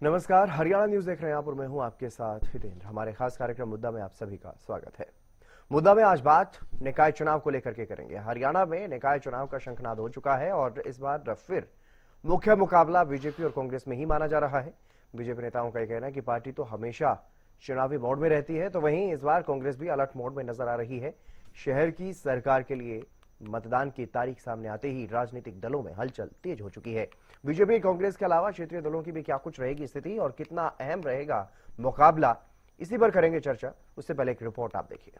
नमस्कार, हरियाणा न्यूज देख रहे हैं आप और मैं हूं आपके साथ हितेंद्र। हमारे खास कार्यक्रम मुद्दा में आप सभी का स्वागत है। मुद्दा में आज बात निकाय चुनाव को लेकर के करेंगे। हरियाणा में निकाय चुनाव का शंखनाद हो चुका है और इस बार फिर मुख्य मुकाबला बीजेपी और कांग्रेस में ही माना जा रहा है। बीजेपी नेताओं का यह कहना है कि पार्टी तो हमेशा चुनावी मोड में रहती है, तो वहीं इस बार कांग्रेस भी अलर्ट मोड में नजर आ रही है। शहर की सरकार के लिए मतदान की तारीख सामने आते ही राजनीतिक दलों में हलचल तेज हो चुकी है। बीजेपी कांग्रेस के अलावा क्षेत्रीय दलों की भी क्या कुछ रहेगी स्थिति और कितना अहम रहेगा मुकाबला, इसी पर करेंगे चर्चा। उससे पहले एक रिपोर्ट आप देखिए।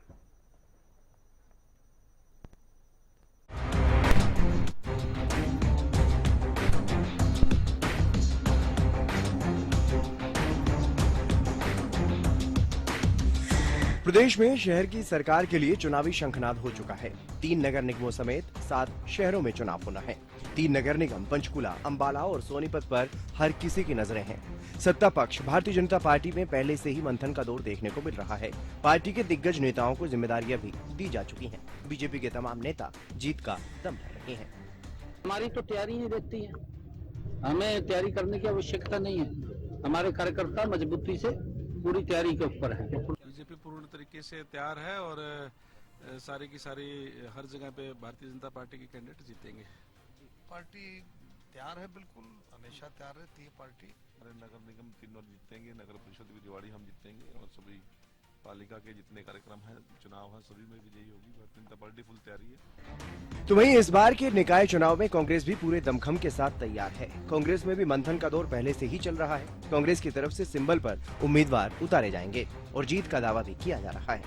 प्रदेश में शहर की सरकार के लिए चुनावी शंखनाद हो चुका है। 3 नगर निगमों समेत 7 शहरों में चुनाव होना है। 3 नगर निगम पंचकुला, अंबाला और सोनीपत पर हर किसी की नजरें हैं। सत्ता पक्ष भारतीय जनता पार्टी में पहले से ही मंथन का दौर देखने को मिल रहा है। पार्टी के दिग्गज नेताओं को जिम्मेदारियां भी दी जा चुकी हैं। बीजेपी के तमाम नेता जीत का दम भर रहे हैं। हमारी तो तैयारी ही रहती है, हमें तैयारी करने की आवश्यकता नहीं है। हमारे कार्यकर्ता मजबूती से पूरी तैयारी के ऊपर है। बीजेपी पूर्ण तरीके से तैयार है और सारी की सारी हर जगह पे भारतीय जनता पार्टी के कैंडिडेट जीतेंगे। पार्टी तैयार है, बिल्कुल हमेशा तैयार रहती है पार्टी। हमारे नगर निगम तीनों जीतेंगे, नगर परिषद भी दिवाड़ी हम जीतेंगे और सभी पालिका के जितने कार्यक्रम हैं, चुनाव है, सभी में विजयी होगी। भारतीय जनता पार्टी फुल तैयारी है। तो वहीं इस बार के निकाय चुनाव में कांग्रेस भी पूरे दमखम के साथ तैयार है। कांग्रेस में भी मंथन का दौर पहले से ही चल रहा है। कांग्रेस की तरफ से सिंबल पर उम्मीदवार उतारे जाएंगे और जीत का दावा भी किया जा रहा है।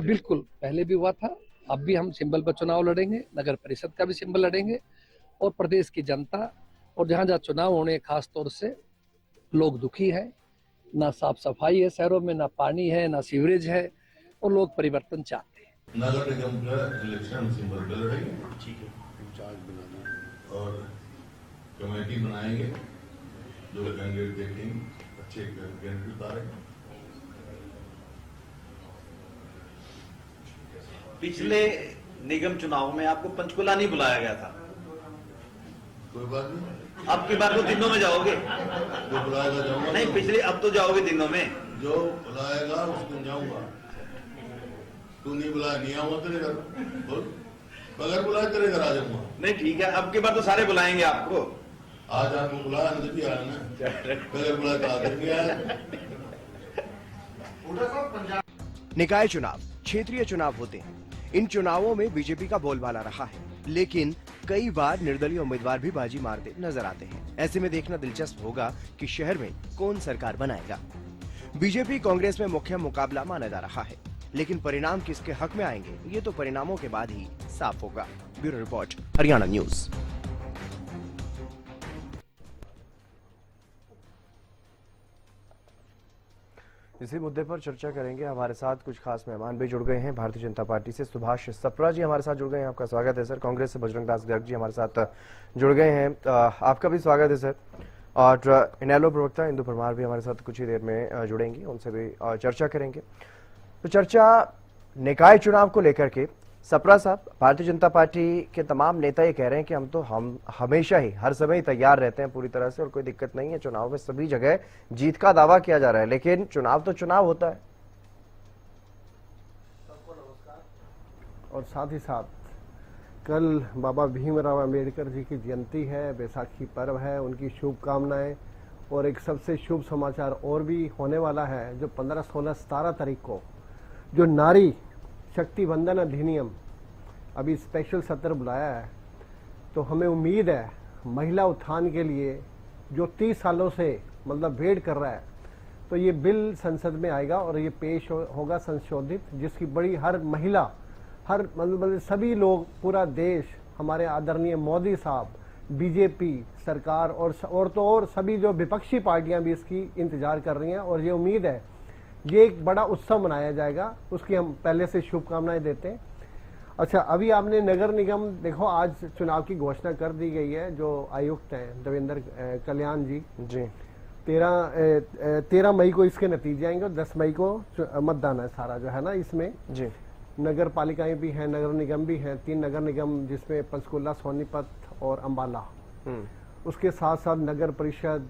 बिल्कुल, पहले भी हुआ था, अब भी हम सिंबल पर चुनाव लड़ेंगे। नगर परिषद का भी सिंबल लड़ेंगे और प्रदेश की जनता और जहाँ जहाँ चुनाव होने, खास तौर से लोग दुखी है। ना साफ सफाई है शहरों में, ना पानी है, ना सीवरेज है और लोग परिवर्तन चाहते हैं। नगर निगम का इलेक्शन सिंबल पे लड़ेंगे, ठीक है, इंचार्ज बनाना और कमेटी बनाएंगे, जो कैंडिडेट देखेंगे अच्छे कैंडिडेट उतारेंगे। पिछले निगम चुनाव में आपको पंचकुला नहीं बुलाया गया था, कोई बात नहीं, अब की बार तो दिनों में जाओगे। जो बुलाएगा जाऊंगा। नहीं, पिछले अब तो जाओगे दिनों में। जो बुलाएगा उस दिन जाऊंगा। तू नहीं बुलाया, नहीं आऊंगा तेरे घर। बोल, बगैर बुलाए तेरे घर आ जाऊंगा। नहीं ठीक है, अब की बार तो सारे बुलाएंगे आपको। आज आपको बुलाया अंदर भी आया ना, बगैर बुलाए तो आगे भी आया। निकाय चुनाव क्षेत्रीय चुनाव होते हैं। इन चुनावों में बीजेपी का बोलबाला रहा है, लेकिन कई बार निर्दलीय उम्मीदवार भी बाजी मारते नजर आते हैं। ऐसे में देखना दिलचस्प होगा कि शहर में कौन सरकार बनाएगा। बीजेपी कांग्रेस में मुख्य मुकाबला माना जा रहा है, लेकिन परिणाम किसके हक में आएंगे, ये तो परिणामों के बाद ही साफ होगा। Bureau report, Haryana news. इसी मुद्दे पर चर्चा करेंगे। हमारे साथ कुछ खास मेहमान भी जुड़ गए हैं। भारतीय जनता पार्टी से सुभाष सप्रा जी हमारे साथ जुड़ गए हैं, आपका स्वागत है सर। कांग्रेस से बजरंग दास गर्ग जी हमारे साथ जुड़ गए हैं, आपका भी स्वागत है सर। और इनेलो प्रवक्ता इंदु परमार भी हमारे साथ कुछ ही देर में जुड़ेंगी, उनसे भी चर्चा करेंगे। तो चर्चा निकाय चुनाव को लेकर के, सप्रा साहब, भारतीय जनता पार्टी के तमाम नेता ये कह रहे हैं कि हम हमेशा ही हर समय तैयार रहते हैं पूरी तरह से और कोई दिक्कत नहीं है। चुनाव में सभी जगह जीत का दावा किया जा रहा है, लेकिन चुनाव तो चुनाव होता है। सबको नमस्कार। और साथ ही साथ कल बाबा भीमराव अंबेडकर जी की जयंती है, बैसाखी पर्व है, उनकी शुभकामनाएं। और एक सबसे शुभ समाचार और भी होने वाला है, जो 15, 16, 17 तारीख को जो नारी शक्ति वंदन अधिनियम अभी स्पेशल सत्र बुलाया है, तो हमें उम्मीद है महिला उत्थान के लिए जो 30 सालों से मतलब वेट कर रहा है, तो ये बिल संसद में आएगा और ये पेश होगा संशोधित, जिसकी बड़ी हर महिला, हर मतलब सभी लोग, पूरा देश, हमारे आदरणीय मोदी साहब, बीजेपी सरकार और तो और सभी जो विपक्षी पार्टियां भी इसकी इंतजार कर रही हैं। और ये उम्मीद है ये एक बड़ा उत्सव मनाया जाएगा, उसकी हम पहले से शुभकामनाएं देते हैं। अच्छा, अभी आपने नगर निगम देखो, आज चुनाव की घोषणा कर दी गई है। जो आयुक्त हैं देवेंद्र कल्याण जी 13 मई को इसके नतीजे आएंगे और 10 मई को मतदान है सारा जो है ना इसमें जी। नगर पालिकाएं भी हैं, नगर निगम भी हैं, 3 नगर निगम जिसमें पंचकुला, सोनीपत और अंबाला। उसके साथ साथ नगर परिषद,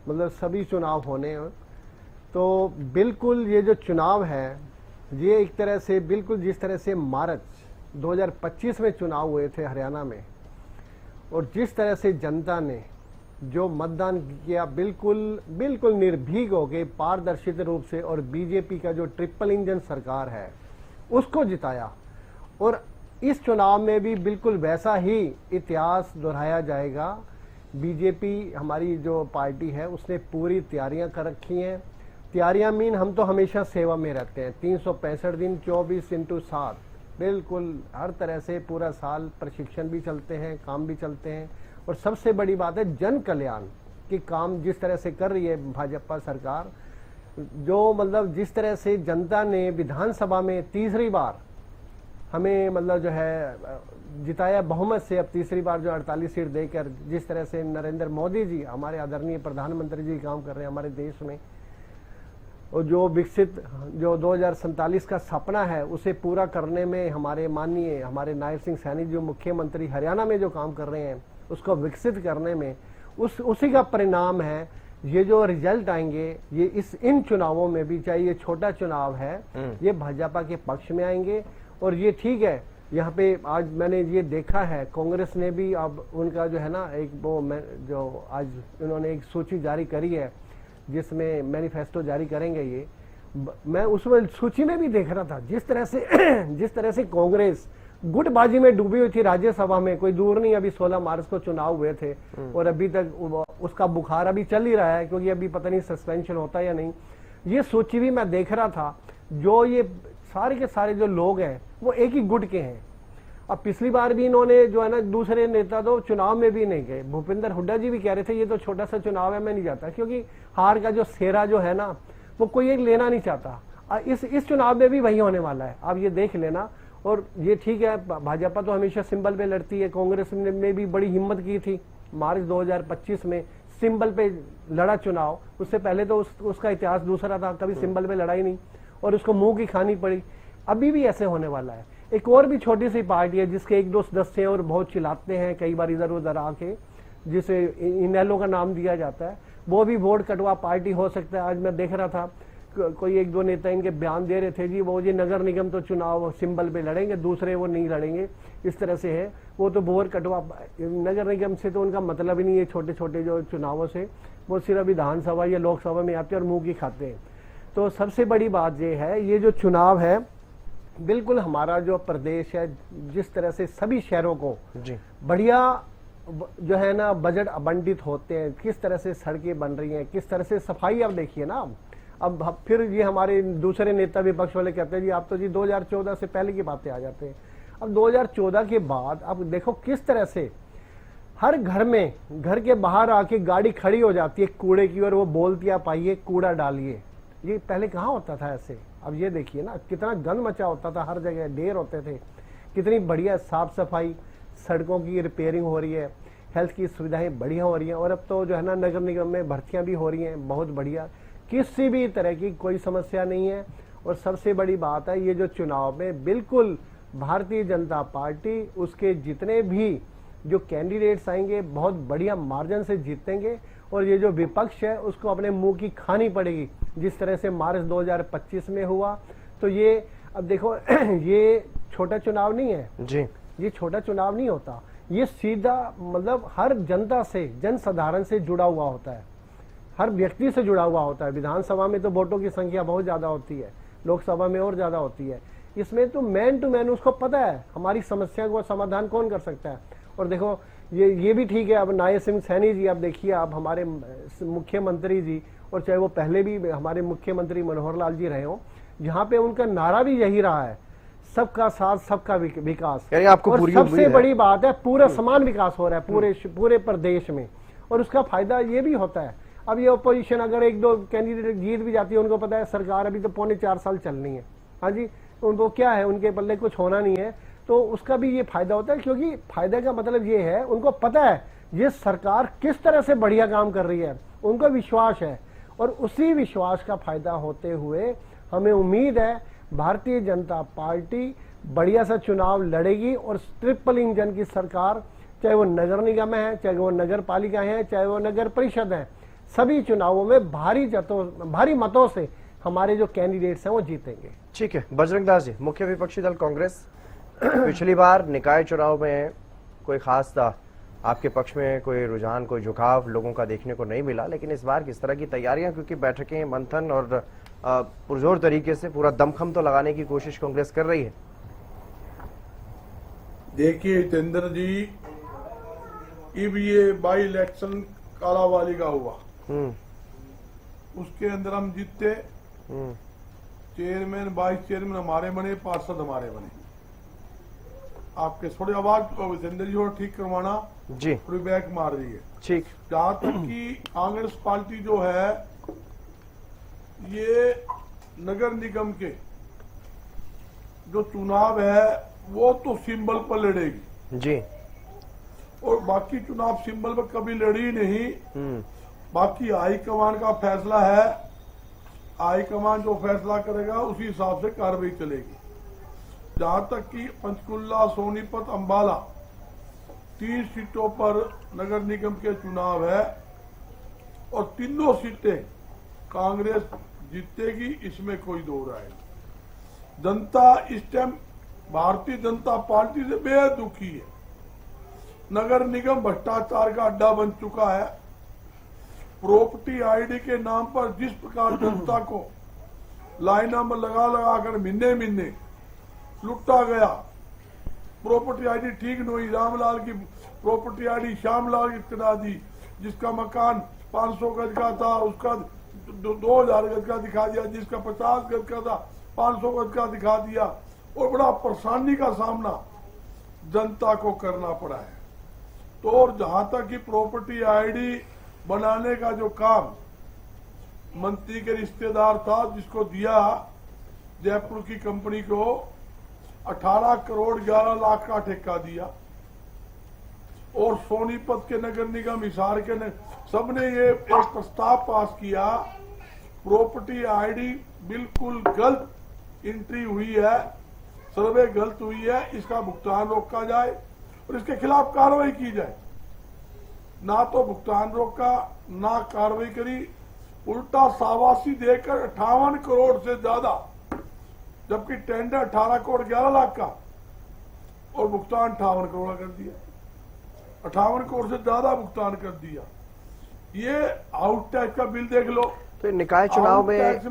मतलब सभी चुनाव होने हैं। तो बिल्कुल ये जो चुनाव है ये एक तरह से बिल्कुल जिस तरह से मार्च 2025 में चुनाव हुए थे हरियाणा में, और जिस तरह से जनता ने जो मतदान किया बिल्कुल निर्भीक हो गए पारदर्शित रूप से, और बीजेपी का जो ट्रिपल इंजन सरकार है उसको जिताया, और इस चुनाव में भी बिल्कुल वैसा ही इतिहास दोहराया जाएगा। बीजेपी हमारी जो पार्टी है उसने पूरी तैयारियां कर रखी हैं। तैयारियां मीन हम तो हमेशा सेवा में रहते हैं, 365 दिन 24/7 बिल्कुल हर तरह से पूरा साल प्रशिक्षण भी चलते हैं, काम भी चलते हैं। और सबसे बड़ी बात है जन कल्याण की काम जिस तरह से कर रही है भाजपा सरकार, जो मतलब जिस तरह से जनता ने विधानसभा में तीसरी बार हमें मतलब जो है जिताया बहुमत से, अब तीसरी बार जो 48 सीट देकर जिस तरह से नरेंद्र मोदी जी हमारे आदरणीय प्रधानमंत्री जी काम कर रहे हैं हमारे देश में, और जो विकसित जो 2047 का सपना है उसे पूरा करने में हमारे माननीय हमारे नायब सिंह सैनी जो मुख्यमंत्री हरियाणा में जो काम कर रहे हैं उसको विकसित करने में उसी का परिणाम है ये जो रिजल्ट आएंगे। ये इन चुनावों में भी, चाहे ये छोटा चुनाव है, ये भाजपा के पक्ष में आएंगे। और ये ठीक है, यहाँ पे आज मैंने ये देखा है कांग्रेस ने भी अब उनका जो है ना एक वो जो आज उन्होंने एक सूची जारी करी है जिसमें मैनिफेस्टो जारी करेंगे। ये मैं उसमें सूची में भी देख रहा था जिस तरह से कांग्रेस गुटबाजी में डूबी हुई थी राज्यसभा में, कोई दूर नहीं, अभी 16 मार्च को चुनाव हुए थे और अभी तक उसका बुखार अभी चल ही रहा है, क्योंकि अभी पता नहीं सस्पेंशन होता है या नहीं। ये सूची भी मैं देख रहा था, जो ये सारे के सारे जो लोग हैं वो एक ही गुट के हैं। अब पिछली बार भी इन्होंने जो है ना दूसरे नेता तो चुनाव में भी नहीं गए। भूपेंद्र हुड्डा जी भी कह रहे थे ये तो छोटा सा चुनाव है, मैं नहीं जाता, क्योंकि हार का जो सेहरा जो है ना वो कोई एक लेना नहीं चाहता। इस चुनाव में भी वही होने वाला है, आप ये देख लेना। और ये ठीक है, भाजपा तो हमेशा सिंबल पे लड़ती है, कांग्रेस ने भी बड़ी हिम्मत की थी मार्च 2025 में सिंबल पे लड़ा चुनाव। उससे पहले तो उसका इतिहास दूसरा था, कभी सिंबल पे लड़ा ही नहीं और उसको मुंह की खानी पड़ी। अभी भी ऐसे होने वाला है। एक और भी छोटी सी पार्टी है जिसके एक दो सदस्य हैं और बहुत चिल्लाते हैं कई बार इधर उधर आके, जिसे इनेलो का नाम दिया जाता है, वो भी वोट कटवा पार्टी हो सकता है। आज मैं देख रहा था कोई एक दो नेता इनके बयान दे रहे थे जी वो जी नगर निगम तो चुनाव सिंबल पे लड़ेंगे, दूसरे वो नहीं लड़ेंगे, इस तरह से है। वो तो वोट कटवा नगर निगम से तो उनका मतलब ही नहीं है, छोटे छोटे जो चुनावों से वो सिर्फ विधानसभा या लोकसभा में आते हैं और मुंह की खाते हैं। तो सबसे बड़ी बात ये है, ये जो चुनाव है बिल्कुल हमारा जो प्रदेश है जिस तरह से सभी शहरों को जी बढ़िया जो है ना बजट आवंटित होते हैं, किस तरह से सड़कें बन रही हैं, किस तरह से सफाई, आप देखिए ना। अब फिर ये हमारे दूसरे नेता विपक्ष वाले कहते हैं जी आप तो जी 2014 से पहले की बातें आ जाते हैं। अब 2014 के बाद अब देखो किस तरह से हर घर में घर के बाहर आके गाड़ी खड़ी हो जाती है कूड़े की और वो बोलती है आप आइए कूड़ा डालिए। ये पहले कहाँ होता था ऐसे? अब ये देखिए ना कितना गंद मचा होता था, हर जगह ढेर होते थे। कितनी बढ़िया साफ सफाई, सड़कों की रिपेयरिंग हो रही है, हेल्थ की सुविधाएं बढ़िया हो रही हैं, और अब तो जो है ना नगर निगम में भर्तियां भी हो रही हैं बहुत बढ़िया, किसी भी तरह की कोई समस्या नहीं है। और सबसे बड़ी बात है ये जो चुनाव में बिल्कुल भारतीय जनता पार्टी उसके जितने भी जो कैंडिडेट्स आएंगे बहुत बढ़िया मार्जिन से जीतेंगे, और ये जो विपक्ष है उसको अपने मुंह की खानी पड़ेगी जिस तरह से मार्च 2025 में हुआ। तो ये अब देखो ये छोटा चुनाव नहीं है जी, ये छोटा चुनाव नहीं होता, ये सीधा मतलब हर जनता से, जन साधारण से जुड़ा हुआ होता है, हर व्यक्ति से जुड़ा हुआ होता है। विधानसभा में तो वोटों की संख्या बहुत ज्यादा होती है, लोकसभा में और ज्यादा होती है, इसमें तो मैन टू मैन उसको पता है हमारी समस्या को समाधान कौन कर सकता है। और देखो ये भी ठीक है, अब नायब सिंह सैनी जी, आप देखिए आप हमारे मुख्यमंत्री जी, और चाहे वो पहले भी हमारे मुख्यमंत्री मनोहर लाल जी रहे हो, जहाँ पे उनका नारा भी यही रहा है सबका साथ सबका विकास। आपको और सबसे बड़ी बात है पूरा समान विकास हो रहा है पूरे प्रदेश में, और उसका फायदा ये भी होता है। अब ये अपोजिशन अगर एक दो कैंडिडेट जीत भी जाती है, उनको पता है सरकार अभी तो 4.25 साल चलनी है, हाँ जी, उनको क्या है, उनके पल्ले कुछ होना नहीं है, तो उसका भी ये फायदा होता है। क्योंकि फायदे का मतलब ये है उनको पता है ये सरकार किस तरह से बढ़िया काम कर रही है, उनको विश्वास है, और उसी विश्वास का फायदा होते हुए हमें उम्मीद है भारतीय जनता पार्टी बढ़िया सा चुनाव लड़ेगी, और ट्रिपल इंजन की सरकार, चाहे वो नगर निगम है, चाहे वो नगर पालिका है, चाहे वो नगर परिषद है, सभी चुनावों में भारी मतों से हमारे जो कैंडिडेट्स हैं वो जीतेंगे। ठीक है, बजरंग दास जी, मुख्य विपक्षी दल कांग्रेस पिछली बार निकाय चुनाव में कोई खास आपके पक्ष में कोई रुझान, कोई झुकाव लोगों का देखने को नहीं मिला, लेकिन इस बार किस तरह की तैयारियां, क्योंकि बैठकें, मंथन और पुरजोर तरीके से पूरा दमखम तो लगाने की कोशिश कांग्रेस कर रही है। देखिए जितेंद्र जी, अब ये बाई इलेक्शन कालावाली का हुआ, उसके अंदर हम जीते, चेयरमैन वाइस चेयरमैन हमारे बने, पार्षद हमारे बने। आपके थोड़ी आवाज जितेंद्र जी और ठीक करवाना जी, थोड़ी बैक मार रही है। ठीक। जहां तक कि कांग्रेस पार्टी जो है ये नगर निगम के जो चुनाव है वो तो सिंबल पर लड़ेगी जी, और बाकी चुनाव सिंबल पर कभी लड़ी नहीं। बाकी हाईकमान का फैसला है, हाईकमान जो फैसला करेगा उसी हिसाब से कार्रवाई चलेगी। जहां तक कि पंचकुला, सोनीपत, अंबाला 3 सीटों पर नगर निगम के चुनाव है और तीनों सीटें कांग्रेस जीतेगी, इसमें कोई दो राय नहीं। जनता इस टाइम भारतीय जनता पार्टी से बेहद दुखी है। नगर निगम भ्रष्टाचार का अड्डा बन चुका है। प्रॉपर्टी आईडी के नाम पर जिस प्रकार जनता को लाइनों में लगा कर महीने लुटा गया, प्रॉपर्टी आईडी ठीक नहीं हुई। रामलाल की प्रॉपर्टी आईडी श्यामलाल की करा दी, जिसका मकान 500 गज का था उसका 2000 गज का दिखा दिया, जिसका 50 गज का था 500 गज का दिखा दिया, और बड़ा परेशानी का सामना जनता को करना पड़ा है। तो और जहां तक कि प्रॉपर्टी आईडी बनाने का जो काम मंत्री के रिश्तेदार था, जिसको दिया जयपुर की कंपनी को 18 करोड़ 11 लाख का ठेका दिया, और सोनीपत के नगर निगम, हिसार के सबने ये एक प्रस्ताव पास किया, प्रॉपर्टी आईडी बिल्कुल गलत एंट्री हुई है, सर्वे गलत हुई है, इसका भुगतान रोका जाए और इसके खिलाफ कार्रवाई की जाए। ना तो भुगतान रोका, ना कार्रवाई करी, उल्टा शाबाशी देकर 58 करोड़ से ज्यादा, जबकि टेंडर 18 करोड़ 11 लाख का और भुगतान 58 करोड़ कर दिया। 58 करोड़ से ज्यादा भुगतान कर दिया। ये आउट टैक्स का बिल देख लो। तो निकाय चुनाव में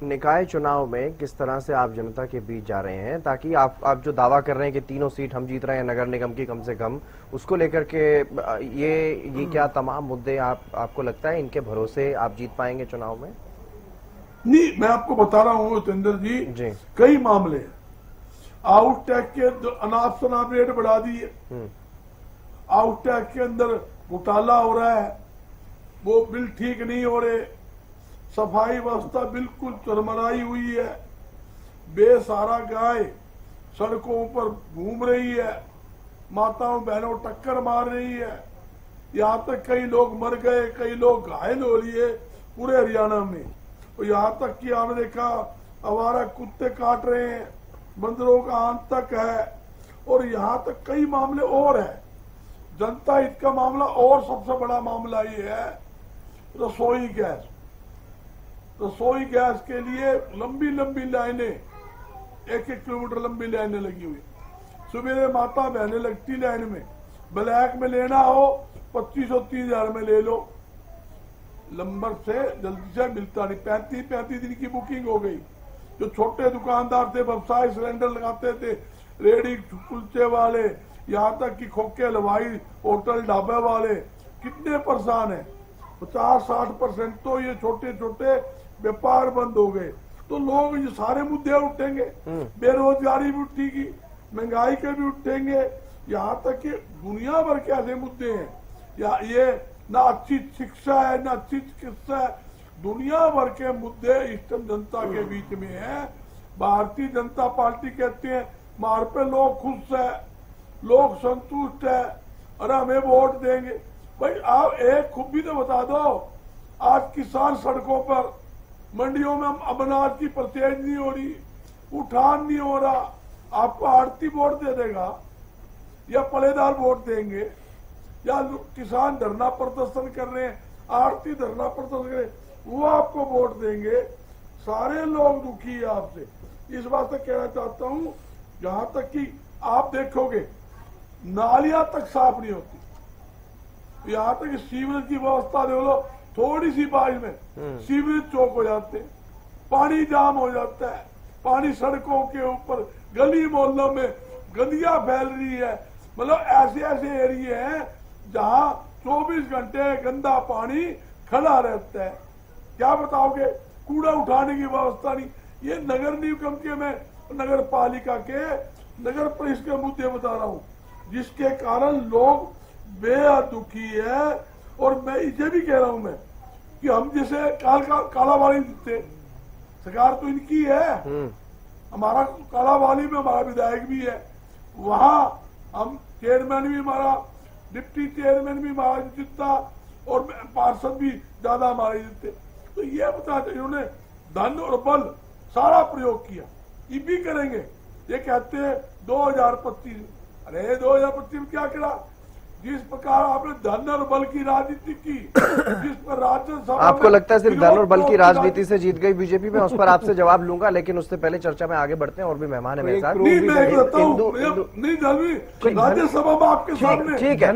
निकाय चुनाव में किस तरह से आप जनता के बीच जा रहे हैं, ताकि आप जो दावा कर रहे हैं कि तीनों सीट हम जीत रहे हैं नगर निगम की कम से कम, उसको लेकर के ये क्या तमाम मुद्दे आपको लगता है इनके भरोसे आप जीत पाएंगे चुनाव में? नहीं, मैं आपको बता रहा हूँ जितेंद्र जी, कई मामले हैं। आउट टैक्स के अनाप शनाप रेट बढ़ा दिए, आउट टैक्स के अंदर घोटाला हो रहा है, वो बिल ठीक नहीं हो रहे, सफाई व्यवस्था बिल्कुल चरमराई हुई है, बेसहारा गाय सड़कों पर घूम रही है, माताओं बहनों टक्कर मार रही है, यहाँ तक कई लोग मर गए, कई लोग घायल हो लिए पूरे हरियाणा में। और यहाँ तक कि आपने देखा आवारा कुत्ते काट रहे हैं, बंदरों का आतंक है, और यहाँ तक कई मामले और है। जनता हित का मामला और सबसे बड़ा मामला ये है रसोई गैस। रसोई गैस के लिए लंबी लंबी लाइनें, 1-1 किलोमीटर लंबी लाइनें लगी हुई। सुबह माता बहने लगती लाइन में, ब्लैक में लेना हो 2500-3000 में ले लो, नंबर से जल्दी से मिलता नहीं। 35 दिन की बुकिंग हो गई। जो छोटे दुकानदार थे, व्यवसाय सिलेंडर लगाते थे, रेडी कुलचे वाले, यहाँ तक कि खोखे हलवाई, होटल ढाबे वाले, कितने परेशान है। 50-60% तो ये छोटे छोटे व्यापार बंद हो गए। तो लोग ये सारे मुद्दे उठेंगे, बेरोजगारी भी उठेगी, महंगाई के भी उठेंगे, यहाँ तक कि दुनिया भर के ऐसे मुद्दे हैं। या ये ना अच्छी शिक्षा है, ना अच्छी चिकित्सा है, दुनिया भर के मुद्दे इस टाइम जनता के बीच में है। भारतीय जनता पार्टी कहते हैं मार पे लोग खुश है, लोग संतुष्ट है, अरे हमें वोट देंगे। भाई आप एक खूबी तो बता दो, आज किसान सड़कों पर, मंडियों में अनाज की परचेज नहीं हो रही, उठान नहीं हो रहा, आपको आड़ती वोट दे देगा या पलेदार वोट देंगे, या किसान धरना प्रदर्शन कर रहे हैं, आरती धरना प्रदर्शन करें, वो आपको वोट देंगे। सारे लोग दुखी है आपसे। इस बात से कहना चाहता हूं, जहां तक कि आप देखोगे नालियां तक साफ नहीं होती, यहाँ तक सीवरेज की व्यवस्था देख लो, थोड़ी सी बारिश में सीवरेज चौक हो जाते हैं, पानी जाम हो जाता है, पानी सड़कों के ऊपर गली मोहल्लों में गंदियां फैल रही है। मतलब ऐसे ऐसे एरिया हैं जहां 24 घंटे गंदा पानी खड़ा रहता है। क्या बताओगे, कूड़ा उठाने की व्यवस्था नहीं। ये नगर निगम के, मैं नगर पालिका के, नगर परिषद के मुद्दे बता रहा हूँ, जिसके कारण लोग बेहद दुखी है। और मैं इसे भी कह रहा हूं मैं कि हम जैसे कालावाली थे, सरकार तो इनकी है, हमारा कालावाली में हमारा विधायक भी है, वहां हम चेयरमैन भी हमारा, डिप्टी चेयरमैन भी हमारा जीतता और पार्षद भी ज्यादा हमारे जीतते। तो ये बताते इन्होंने धन और बल सारा प्रयोग किया, ये भी करेंगे। ये कहते हैं 2025, अरे 2025 में क्या करा? जिस प्रकार आपने धन और बल की राजनीति की, जिस पर राज्यसभा आपको लगता है सिर्फ धन और बल की राजनीति से जीत गई बीजेपी? में उस पर आपसे जवाब लूंगा, लेकिन उससे पहले चर्चा में आगे बढ़ते हैं। और भी मेहमान है मेरे साथ। राज्यसभा में आपके सामने ठीक है,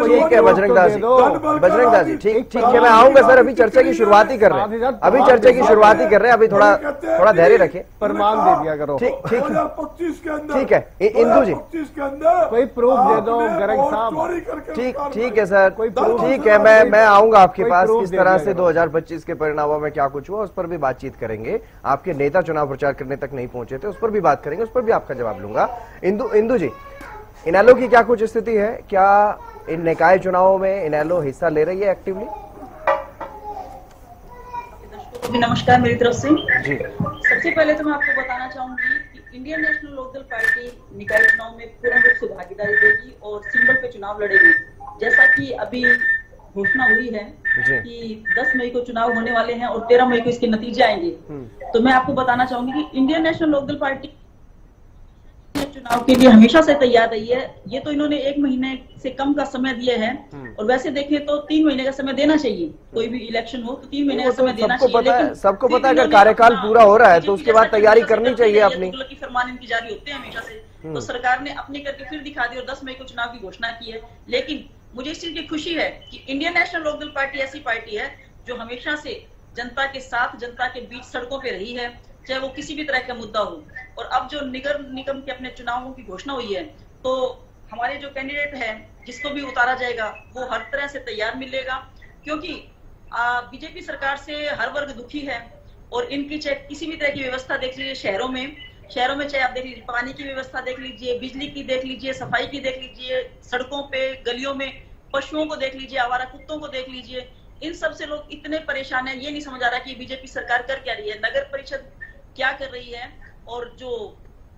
ठीक है बजरंग दास जी, बजरंग दास जी, ठीक है, मैं आऊंगा सर। अभी चर्चा की शुरुआत ही कर रहे हैं, अभी चर्चा की शुरुआत ही कर रहे हैं, अभी थोड़ा धैर्य रखें, प्रमाण दे दिया करो। 2025 के अंदर, ठीक है इंदु जी, 2025 के अंदर कोई प्रूफ दे दो गर्ग साहब। ठीक है सर, ठीक है, मैं आऊंगा आपके पास। किस तरह से 2025 के परिणामों में क्या कुछ हुआ, उस पर भी बातचीत करेंगे। आपके नेता चुनाव प्रचार करने तक नहीं पहुंचे थे, उस पर भी बात करेंगे, उस पर भी आपका जवाब लूंगा। इंदु जी, इनेलो की क्या कुछ स्थिति है? क्या इन निकाय चुनावों में इनेलो हिस्सा ले रही है एक्टिवली? नमस्कार मेरी तरफ से जी। सबसे पहले तो मैं आपको बताना चाहूंगी कि इंडियन नेशनल लोकदल पार्टी निकाय चुनाव में पूर्ण रूप से भागीदारी देगी और सिंबल पे चुनाव लड़ेगी। जैसा कि अभी घोषणा हुई है कि 10 मई को चुनाव होने वाले हैं और 13 मई को इसके नतीजे आएंगे, तो मैं आपको बताना चाहूंगी कि इंडियन नेशनल लोकदल पार्टी चुनाव के लिए हमेशा से तैयार रही है। ये तो इन्होंने 1 महीने से कम का समय दिया है, और वैसे देखें तो 3 महीने का समय देना चाहिए। कोई भी इलेक्शन हो तो 3 महीने का समय देना चाहिए। सबको पता है अगर कार्यकाल पूरा हो रहा है तो उसके बाद तैयारी करनी चाहिए अपनी। फरमान इनकी जारी होते हैं हमेशा से, तो सरकार ने अपनी करके फिर दिखा दी और 10 मई को चुनाव की घोषणा की है। लेकिन मुझे इस चीज की खुशी है कि इंडियन नेशनल लोकदल पार्टी ऐसी पार्टी है जो हमेशा से जनता के साथ, जनता के बीच सड़कों पे रही है, चाहे वो किसी भी तरह का मुद्दा हो। और अब जो नगर निगम के अपने चुनावों की घोषणा हुई है, तो हमारे जो कैंडिडेट है जिसको भी उतारा जाएगा वो हर तरह से तैयार मिलेगा, क्योंकि बीजेपी सरकार से हर वर्ग दुखी है। और इनकी चाहे किसी भी तरह की व्यवस्था देख लीजिए, शहरों में चाहे आप देख लीजिए, पानी की व्यवस्था देख लीजिए, बिजली की देख लीजिए, सफाई की देख लीजिए, सड़कों पे गलियों में पशुओं को देख लीजिए, आवारा कुत्तों को देख लीजिए, इन सब से लोग इतने परेशान है। ये नहीं समझ आ रहा कि बीजेपी सरकार कर क्या रही है, नगर परिषद क्या कर रही है। और जो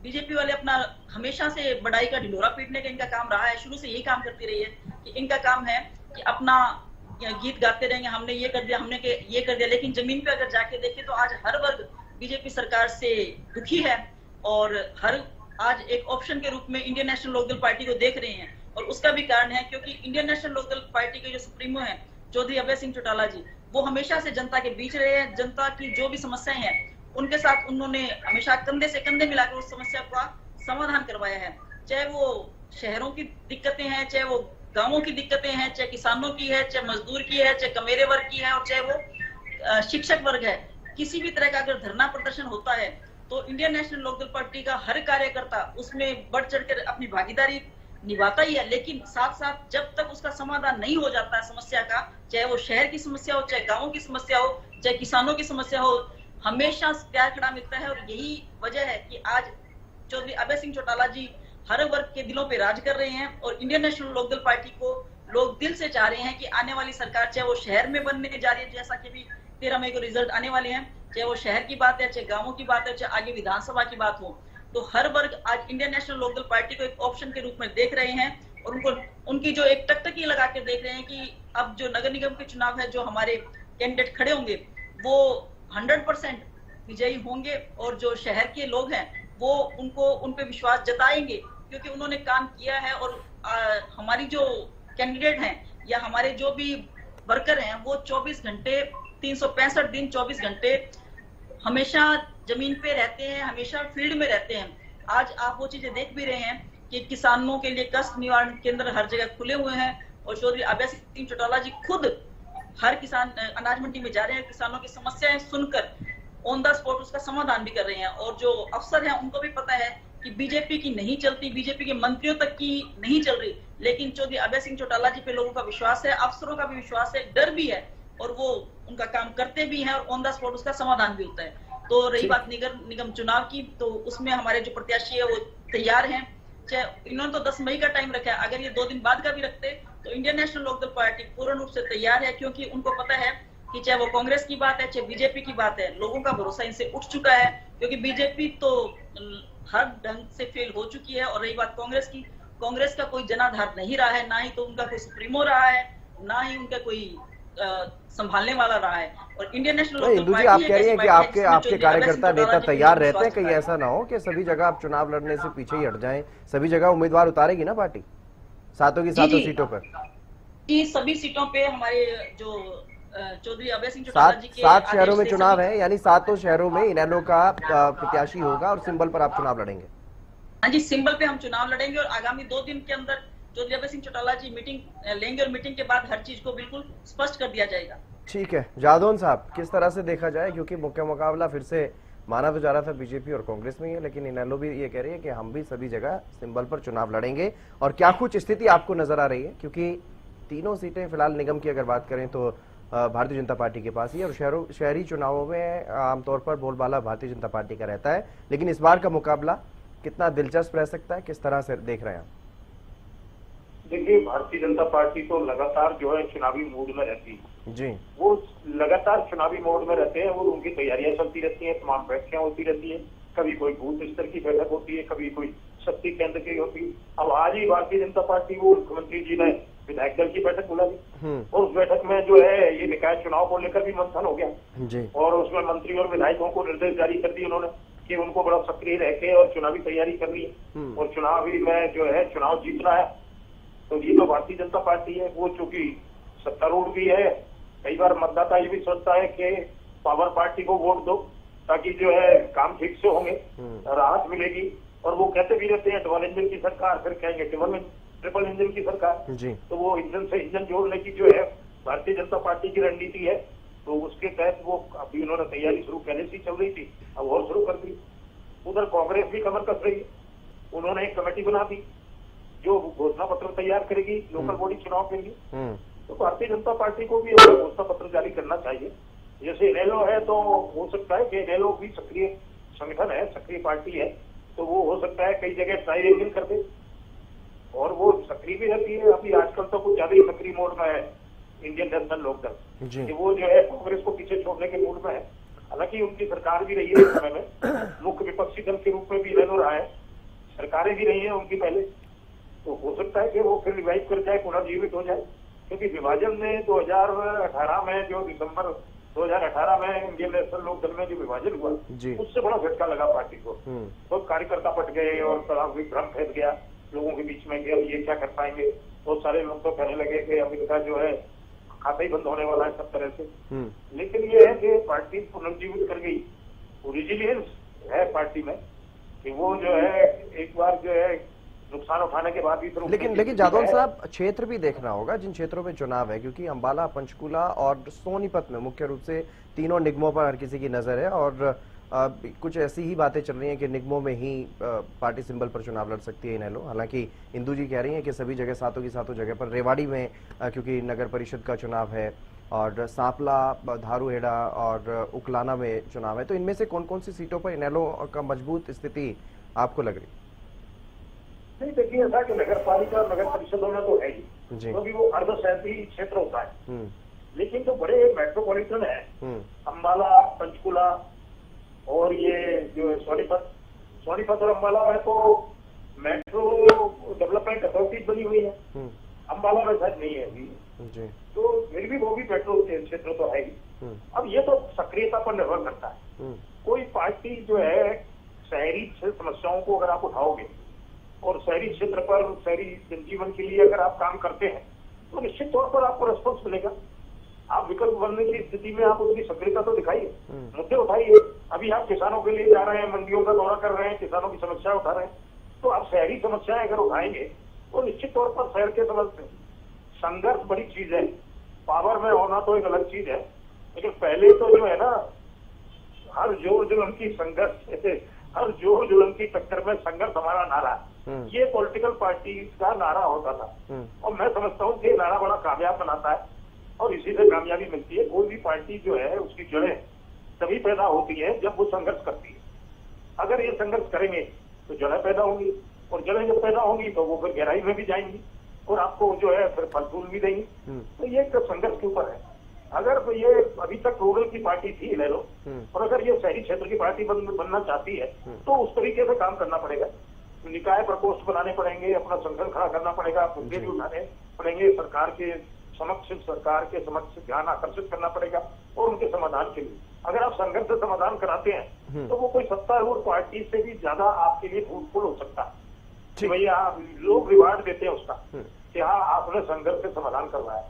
बीजेपी वाले अपना हमेशा से बड़ाई का ढिंढोरा पीटने का इनका काम रहा है, शुरू से यही काम करती रही है कि इनका काम है कि अपना गीत गाते रहेंगे, हमने ये कर दिया, हमने ये कर दिया। लेकिन जमीन पे अगर जाके देखें तो आज हर वर्ग बीजेपी सरकार से दुखी है और आज एक ऑप्शन के रूप में इंडियन नेशनल लोकदल पार्टी को देख रहे हैं। और उसका भी कारण है क्योंकि इंडियन नेशनल लोकदल पार्टी के जो सुप्रीमो है चौधरी अभय सिंह चौटाला जी, वो हमेशा से जनता के बीच रहे हैं। जनता की जो भी समस्याएं हैं उनके साथ उन्होंने हमेशा कंधे से कंधे मिलाकर उस समस्या का समाधान करवाया है। चाहे वो शहरों की दिक्कतें हैं, चाहे वो गांवों की दिक्कतें हैं, चाहे किसानों की है, चाहे मजदूर की है, चाहे कमेरे वर्ग की है, और चाहे वो शिक्षक वर्ग है। किसी भी तरह का अगर धरना प्रदर्शन होता है तो इंडियन नेशनल लोकदल पार्टी का हर कार्यकर्ता उसमें बढ़ चढ़ कर अपनी भागीदारी निभाता ही है। लेकिन साथ साथ जब तक उसका समाधान नहीं हो जाता है समस्या का, चाहे वो शहर की समस्या हो, चाहे गाँव की समस्या हो, चाहे किसानों की समस्या हो, हमेशा प्यार खड़ा मिलता है। और यही वजह है कि आज चौधरी अभय सिंह चौटाला जी हर वर्ग के दिलों पे राज कर रहे हैं। और इंडियन नेशनल लोकदल पार्टी को लोग दिल से चाह रहे हैं कि आने वाली सरकार चाहे वो शहर में बनने जा रही है, जैसा कि भी 13 मई को रिजल्ट आने वाले हैं, चाहे वो शहर की बात है, चाहे गाँवों की बात है, चाहे आगे विधानसभा की बात हो, तो हर वर्ग आज इंडियन नेशनल लोकदल पार्टी को एक ऑप्शन के रूप में देख रहे हैं। और उनकी जो एक टकटकी लगा के देख रहे हैं कि अब जो नगर निगम के चुनाव है, जो हमारे कैंडिडेट खड़े होंगे वो 100% विजयी होंगे। और जो शहर के लोग हैं वो उन पे विश्वास जताएंगे क्योंकि उन्होंने काम किया है। और हमारी जो कैंडिडेट हैं या हमारे जो भी वर्कर हैं वो 24 घंटे 365 दिन 24 घंटे हमेशा जमीन पे रहते हैं, हमेशा फील्ड में रहते हैं। आज आप वो चीजें देख भी रहे हैं कि किसानों के लिए कष्ट निवारण केंद्र हर जगह खुले हुए हैं और चौधरी अभय सिंह चौटाला जी खुद हर किसान अनाज मंडी में जा रहे हैं, किसानों की समस्याएं सुनकर ऑन द स्पॉट उसका समाधान भी कर रहे हैं। और जो अफसर हैं उनको भी पता है कि बीजेपी की नहीं चलती, बीजेपी के मंत्रियों तक की नहीं चल रही, लेकिन चौधरी अभय सिंह चौटाला जी पे लोगों का विश्वास है, अफसरों का भी विश्वास है, डर भी है और वो उनका काम करते भी हैं और ऑन द स्पॉट उसका समाधान भी होता है। तो रही बात निगम चुनाव की, तो उसमें हमारे जो प्रत्याशी है वो तैयार हैं। चाहे इन्होंने तो 10 मई का टाइम रखा है, अगर ये 2 दिन बाद का भी रखते तो इंडियन नेशनल लोकदल पार्टी पूर्ण रूप से तैयार है, क्योंकि उनको पता है कि चाहे वो कांग्रेस की बात है चाहे बीजेपी की बात है, लोगों का भरोसा इनसे उठ चुका है, क्योंकि बीजेपी तो हर ढंग से फेल हो चुकी है। और रही बात कांग्रेस की, कांग्रेस का कोई जनाधार नहीं रहा है, ना ही तो उनका कोई सुप्रीमो रहा है, ना ही उनका कोई संभालने वाला रहा है। और इंडियन नेशनल इंदु जी, आप कह रही हैं कि आपके कार्यकर्ता नेता तैयार रहते हैं, कहीं ऐसा ना हो कि सभी जगह आप चुनाव लड़ने से पीछे ही हट जाएं। सभी जगह उम्मीदवार उतारेगी ना पार्टी, सातों की सातों सीटों पर? जी, सभी सीटों पे हमारे जो चौधरी अभय सिंह चौटाला जी के 7 शहरों में चुनाव है, यानी 7 शहरों में इनेलो का प्रत्याशी होगा और सिंबल पर आप चुनाव लड़ेंगे? हाँ जी, सिंबल पे हम चुनाव लड़ेंगे और आगामी 2 दिन के अंदर चौधरी अभय सिंह चौटाला जी मीटिंग लेंगे और मीटिंग के बाद हर चीज को बिल्कुल स्पष्ट कर दिया जाएगा। ठीक है जादौन साहब, किस तरह से देखा जाए, क्योंकि मुख्य मुकाबला फिर से माना तो जा रहा था बीजेपी और कांग्रेस में ही है, लेकिन इनेलो भी ये कह रही है कि हम भी सभी जगह सिंबल पर चुनाव लड़ेंगे। और क्या कुछ स्थिति आपको नजर आ रही है, क्योंकि तीनों सीटें फिलहाल निगम की अगर बात करें तो भारतीय जनता पार्टी के पास ही है और शहरी चुनावों में आमतौर पर बोलबाला भारतीय जनता पार्टी का रहता है, लेकिन इस बार का मुकाबला कितना दिलचस्प रह सकता है, किस तरह से देख रहे हैं आप? देखिए, भारतीय जनता पार्टी तो लगातार जो है चुनावी मूड में रहती है जी, वो लगातार चुनावी मोड में रहते हैं, वो उनकी तैयारियां चलती रहती हैं, तमाम बैठकें होती रहती है, कभी कोई बूथ स्तर की बैठक होती है, कभी कोई शक्ति केंद्र की होती है। अब आज ही भारतीय जनता पार्टी वो मुख्यमंत्री जी ने विधायक दल की बैठक बुला दी और उस बैठक में जो है ये निकाय चुनाव को लेकर भी मंथन हो गया जी। और उसमें मंत्री और विधायकों को निर्देश जारी कर दिए उन्होंने कि उनको बड़ा सक्रिय रह के और चुनावी तैयारी करनी है और चुनावी में जो है चुनाव जीतना है। तो ये तो भारतीय जनता पार्टी है, वो चूंकि सत्तारूढ़ भी है, कई बार मतदाता ये भी सोचता है कि पावर पार्टी को वोट दो ताकि जो है काम ठीक से होंगे, राहत मिलेगी। और वो कहते भी रहते हैं डबल इंजन की सरकार, फिर कहेंगे ट्रिपल इंजन की सरकार जी। तो वो इंजन से इंजन जोड़ने की जो है भारतीय जनता पार्टी की रणनीति है, तो उसके तहत वो अभी उन्होंने तैयारी शुरू पहले से चल रही थी, अब और शुरू कर दी। उधर कांग्रेस भी कमर कस रही है, उन्होंने एक कमेटी बना दी जो घोषणा पत्र तैयार करेगी लोकल बॉडी चुनाव के लिए। तो भारतीय जनता पार्टी को भी घोषणा पत्र जारी करना चाहिए। जैसे इनेलो है तो हो सकता है कि इनेलो भी सक्रिय संगठन है, सक्रिय पार्टी है, तो वो हो सकता है कई जगह ट्राई रेंजिंग कर दे और वो सक्रिय भी रहती है। अभी आजकल तो कुछ ज्यादा ही सक्रिय मोड में है इंडियन नेशनल लोकदल कि वो जो है कांग्रेस को पीछे छोड़ने के मूड में है। हालांकि उनकी सरकार भी रही है इस समय में, मुख्य विपक्षी दल के रूप में भी इनेलो रहा है, सरकारें भी रही है उनकी पहले, तो हो सकता है कि वो फिर रिवाइव कर जाए, पुनर्जीवित हो जाए। क्योंकि विभाजन में 2018 में जो दिसंबर 2018 में इंडियन नेशनल लोकदल में जो विभाजन हुआ उससे बड़ा झटका लगा पार्टी को। बहुत कार्यकर्ता पट गए और भ्रम फैल गया लोगों के बीच में कि अब ये क्या कर पाएंगे। बहुत सारे लोग तो कहने लगे कि अमेरिका का जो है खाता ही बंद होने वाला है सब तरह से। लेकिन ये है कि पार्टी पुनर्जीवित कर गई, रिजिलियंस है पार्टी में कि वो जो है एक बार जो है नुकसान उठाने के बाद भी तो लेकिन जादौन साहब, क्षेत्र भी देखना होगा जिन क्षेत्रों में चुनाव है, क्योंकि अंबाला, पंचकुला और सोनीपत में मुख्य रूप से तीनों निगमों पर हर किसी की नजर है और कुछ ऐसी ही बातें चल रही हैं कि निगमों में ही पार्टी सिंबल पर चुनाव लड़ सकती है इनेलो। हालांकि इंदु जी कह रही हैं कि सभी जगह सातों की सातों जगह पर, रेवाड़ी में क्योंकि नगर परिषद का चुनाव है और सांपला, धारूहेड़ा और उकलाना में चुनाव है, तो इनमें से कौन कौन सी सीटों पर इनेलो का मजबूत स्थिति आपको लग रही? नहीं, देखिए ऐसा कि नगर पालिका और नगर परिषदों में तो है ही, क्योंकि वो अर्ध शहरी क्षेत्र होता है। लेकिन जो बड़े मेट्रोपॉलिटन है, अंबाला, पंचकुला और ये जो सोनीपत और अंबाला में तो मेट्रो डेवलपमेंट अथॉरिटी बनी हुई है, अंबाला में शायद नहीं है अभी, तो फिर भी वो भी मेट्रो क्षेत्र तो है ही। अब ये तो सक्रियता पर निर्भर करता है। कोई पार्टी जो है शहरी समस्याओं को अगर आप उठाओगे और शहरी क्षेत्र पर शहरी जनजीवन के लिए अगर आप काम करते हैं तो निश्चित तौर पर आपको रेस्पॉन्स मिलेगा। आप विकल्प बनने की स्थिति में आप उसकी सक्रियता तो दिखाइए, मुद्दे उठाइए। अभी आप किसानों के लिए जा रहे हैं, मंडियों का दौरा कर रहे हैं, किसानों की समस्या उठा रहे हैं, तो आप शहरी समस्याएं अगर उठाएंगे तो निश्चित तौर पर शहर के समझते संघर्ष बड़ी चीज है, पावर में होना तो एक अलग चीज है, लेकिन पहले तो जो है ना, हर जोर जुल्म की संघर्ष, ऐसे हर जोर जुल्म की टक्कर में संघर्ष हमारा नारा, ये पॉलिटिकल पार्टी का नारा होता था। और मैं समझता हूँ कि नारा बड़ा कामयाब बनाता है और इसी से कामयाबी मिलती है। कोई भी पार्टी जो है उसकी जड़ें तभी पैदा होती है जब वो संघर्ष करती है। अगर ये संघर्ष करेंगे तो जड़ें पैदा होंगी, और जड़ें जब पैदा होंगी तो वो फिर गहराई में भी जाएंगी और आपको जो है फिर फल फूल भी देंगी। तो ये एक संघर्ष के ऊपर है। अगर तो ये अभी तक रूरल की पार्टी थी ले लो, और अगर ये शहरी क्षेत्र की पार्टी बनना चाहती है तो उस तरीके से काम करना पड़ेगा। निकाय प्रकोष्ठ बनाने पड़ेंगे, अपना संगठन खड़ा करना पड़ेगा, मुद्दे भी उठाने पड़ेंगे, सरकार के समक्ष ध्यान आकर्षित करना पड़ेगा और उनके समाधान के लिए। अगर आप संघर्ष से समाधान कराते हैं तो वो कोई सत्तारूढ़ पार्टी से भी ज्यादा आपके लिए फ्रूटफुल हो सकता है कि भैया लोग रिवार्ड देते हैं उसका कि हाँ आपने संघर्ष से समाधान करवाया।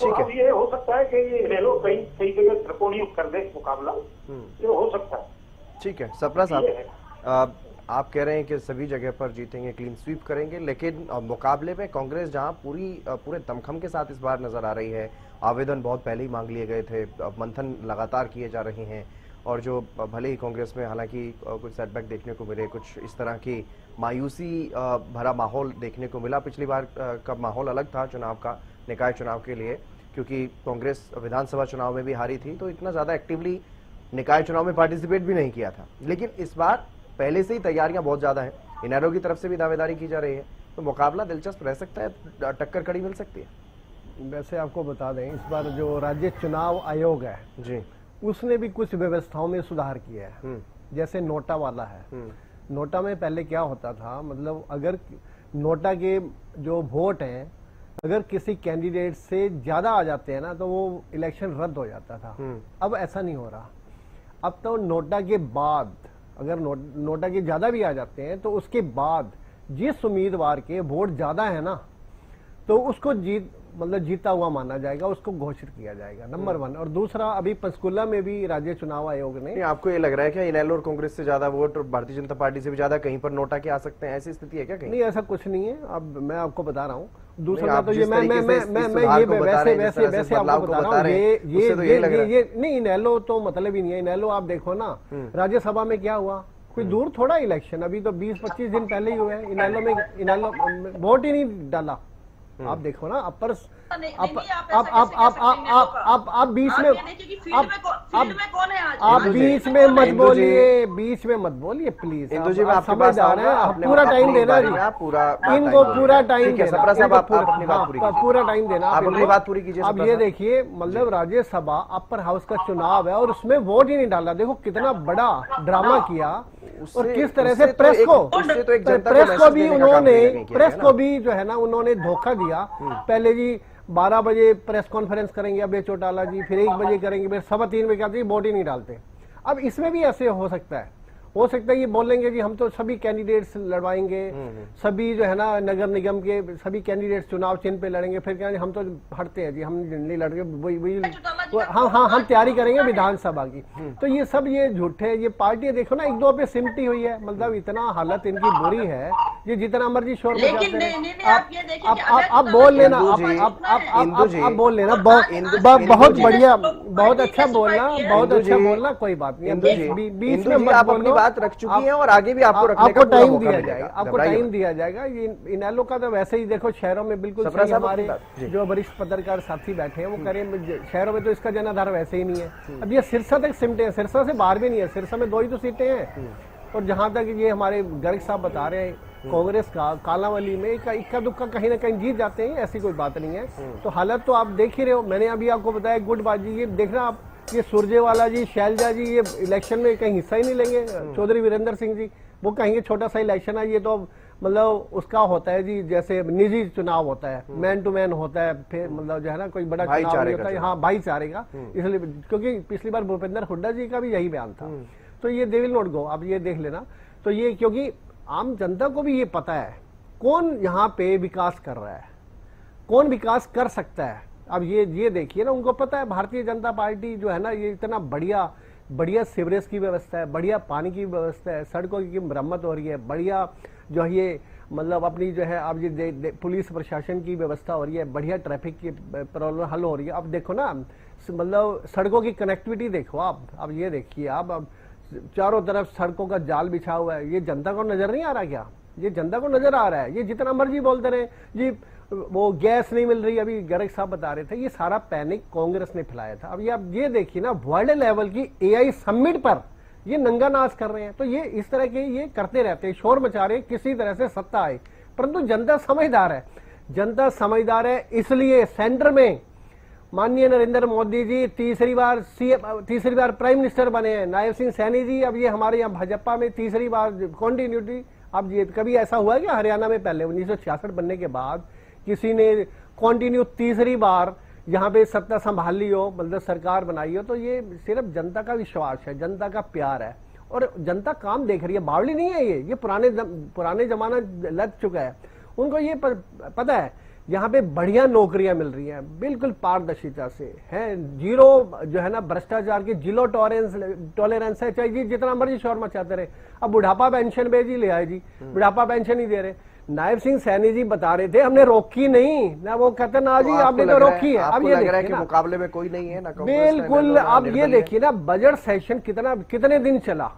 तो अब ये हो सकता है कि ये ले लो कई जगह त्रिकोणीय कर दे मुकाबला, ये हो सकता है। ठीक है सपना साहब, आप कह रहे हैं कि सभी जगह पर जीतेंगे, क्लीन स्वीप करेंगे, लेकिन मुकाबले में कांग्रेस जहां पूरे दमखम के साथ इस बार नजर आ रही है, आवेदन बहुत पहले ही मांग लिए गए थे, मंथन लगातार किए जा रहे हैं, और जो भले ही कांग्रेस में हालांकि कुछ सेटबैक देखने को मिले, कुछ इस तरह की मायूसी भरा माहौल देखने को मिला। पिछली बार का माहौल अलग था चुनाव का, निकाय चुनाव के लिए, क्योंकि कांग्रेस विधानसभा चुनाव में भी हारी थी तो इतना ज्यादा एक्टिवली निकाय चुनाव में पार्टिसिपेट भी नहीं किया था। लेकिन इस बार पहले से ही तैयारियां बहुत ज्यादा हैं, इनेलो की तरफ से भी दावेदारी की जा रही है, तो मुकाबला दिलचस्प रह सकता है, टक्कर कड़ी मिल सकती है। वैसे आपको बता दें, इस बार जो राज्य चुनाव आयोग है जी, उसने भी कुछ व्यवस्थाओं में सुधार किया है। जैसे नोटा वाला है, नोटा में पहले क्या होता था, मतलब अगर नोटा के जो वोट हैं अगर किसी कैंडिडेट से ज्यादा आ जाते हैं ना तो वो इलेक्शन रद्द हो जाता था। अब ऐसा नहीं हो रहा। अब तो नोटा के बाद अगर नोटा के ज्यादा भी आ जाते हैं तो उसके बाद जिस उम्मीदवार के वोट ज्यादा है ना तो उसको जीता हुआ माना जाएगा, उसको घोषित किया जाएगा, नंबर 1। और दूसरा, अभी पंचकुला में भी राज्य चुनाव आयोग ने, आपको ये लग रहा है कि इनेलो और कांग्रेस से ज्यादा वोट और भारतीय जनता पार्टी से भी ज्यादा कहीं पर नोटा के आ सकते हैं, ऐसी स्थिति है क्या कहीं? नहीं, ऐसा कुछ नहीं है। अब मैं आपको बता रहा हूँ। दूसरा तो ये मैं ये वैसे आपको बता रहा हूँ, ये नहीं, इनेलो तो मतलब ही नहीं है। इनेलो आप देखो ना, राज्यसभा में क्या हुआ, कोई दूर थोड़ा इलेक्शन, अभी तो 20-25 दिन पहले ही हुए हैं। इनेलो वोट ही नहीं डाला। आप देखो ना, आप बीच में मत बोलिए प्लीज। इंदु जी, आप समझदार हैं, आप पूरा टाइम देना जी, इनको पूरा टाइम देना, पूरा टाइम देना, आप अपनी बात पूरी कीजिए। अब ये देखिए, मतलब राज्यसभा अपर हाउस का चुनाव है और उसमें वोट ही नहीं डाला। देखो कितना बड़ा ड्रामा किया और किस तरह से प्रेस को भी जो है ना उन्होंने धोखा दिया। पहले जी 12 बजे प्रेस कॉन्फ्रेंस करेंगे, अब ये चौटाला जी, फिर 1 बजे करेंगे, फिर 3:15 बजे कहते हैं वोट ही नहीं डालते। अब इसमें भी ऐसे हो सकता है ये बोलेंगे जी हम तो सभी कैंडिडेट्स लड़वाएंगे, सभी जो है ना नगर निगम के सभी कैंडिडेट्स चुनाव चिन्ह पे लड़ेंगे, फिर कहेंगे हम तो हटते हैं जी, हम नहीं लड़ेंगे, हम तैयारी करेंगे विधानसभा की। तो ये सब ये झूठे, ये पार्टी देखो ना 1-2 पे सिमटी हुई है, मतलब इतना हालत इनकी बुरी है, ये जितना मर्जी शोर मचाते हैं। आप बोल लेना, आप बोल लेना, बहुत बढ़िया, बहुत अच्छा बोलना, कोई बात नहीं, बीच में मत बोलना। बात रख चुकी हैं और आगे भी आपको टाइम दिया जाएगा, आपको टाइम दिया जाएगा। ये इनेलो का तो वैसे ही देखो शहरों में बिल्कुल सही, हमारे जो वरिष्ठ पत्रकार साथी बैठे हैं वो करें, शहरों में तो इसका जनाधार वैसे ही नहीं है। अब ये सिरसा तक सिमटे हैं, सिरसा से बाहर भी नहीं है, सिरसा में 2 ही तो सीटें हैं। और जहां तक ये हमारे गर्ग साहब बता रहे हैं, कांग्रेस का कालावली में इक्का दुक्का कहीं ना कहीं जीत जाते हैं, ऐसी कोई बात नहीं है। तो हालत तो आप देख ही रहे हो, मैंने अभी आपको बताया गुटबाजी, ये देखना आप, ये सुरजेवाला जी, शैलजा जी, ये इलेक्शन में कहीं हिस्सा ही नहीं लेंगे। चौधरी वीरेंद्र सिंह जी वो कहेंगे छोटा सा इलेक्शन है, ये तो मतलब उसका होता है जी, जैसे निजी चुनाव होता है, मैन टू मैन होता है, फिर मतलब जो है ना कोई बड़ा चुनाव नहीं होता है। हाँ, भाईचारे का, इसलिए, क्योंकि पिछली बार भूपेंद्र हुड्डा जी का भी यही बयान था। तो ये दे विल नॉट गो, आप ये देख लेना। तो ये क्योंकि आम जनता को भी ये पता है कौन यहाँ पे विकास कर रहा है, कौन विकास कर सकता है, अब ये देखिए ना, उनको पता है भारतीय जनता पार्टी जो है ना, ये इतना बढ़िया सीवरेज की व्यवस्था है, बढ़िया पानी की व्यवस्था है, सड़कों की मरम्मत हो रही है, बढ़िया जो है ये मतलब अपनी जो है अब ये पुलिस प्रशासन की व्यवस्था हो रही है, बढ़िया ट्रैफिक की प्रॉब्लम हल हो रही है। अब देखो ना, मतलब सड़कों की कनेक्टिविटी देखो आप, अब ये देखिए आप, अब चारों तरफ सड़कों का जाल बिछा हुआ है। ये जनता को नजर नहीं आ रहा क्या? ये जनता को नजर आ रहा है। ये जितना मर्जी बोलते रहे जी, वो गैस नहीं मिल रही, अभी गर्ग साहब बता रहे थे, ये सारा पैनिक कांग्रेस ने फैलाया था। अब ये आप ये देखिए ना, वर्ल्ड लेवल की AI समिट पर ये नंगा नाच कर रहे हैं। तो ये इस तरह के ये करते रहते हैं, शोर मचा रहे हैं, किसी तरह से सत्ता आए। परंतु जनता समझदार है, जनता समझदार है, इसलिए सेंटर में माननीय नरेंद्र मोदी जी तीसरी बार प्राइम मिनिस्टर बने हैं। नायब सिंह सैनी जी, अब ये हमारे यहाँ भाजपा में तीसरी बार कॉन्टिन्यूटी। अब ये कभी ऐसा हुआ है कि हरियाणा में पहले 1966 बनने के बाद किसी ने कॉन्टिन्यू तीसरी बार यहाँ पे सत्ता संभाल ली हो, मतलब सरकार बनाई हो? तो ये सिर्फ जनता का विश्वास है, जनता का प्यार है, और जनता काम देख रही है, बावली नहीं है। ये पुराने जमाना लग चुका है। उनको ये पता है यहाँ पे बढ़िया नौकरियां मिल रही हैं, बिल्कुल पारदर्शिता से है, जीरो जो है ना भ्रष्टाचार की जीरो टॉलरेंस है, चाहे जी जितना मर्जी शोर मचाते रहे। अब बुढ़ापा पेंशन पे जी ले आए जी, बुढ़ापा पेंशन ही दे रहे। नायब सिंह सैनी जी बता रहे थे हमने रोकी नहीं ना, वो कहते ना जी आपने तो रोकी है। अब ये देखिए ना, मुकाबले में कोई नहीं है ना, बिल्कुल। अब ये देखिए ना, बजट सेशन कितने दिन चला,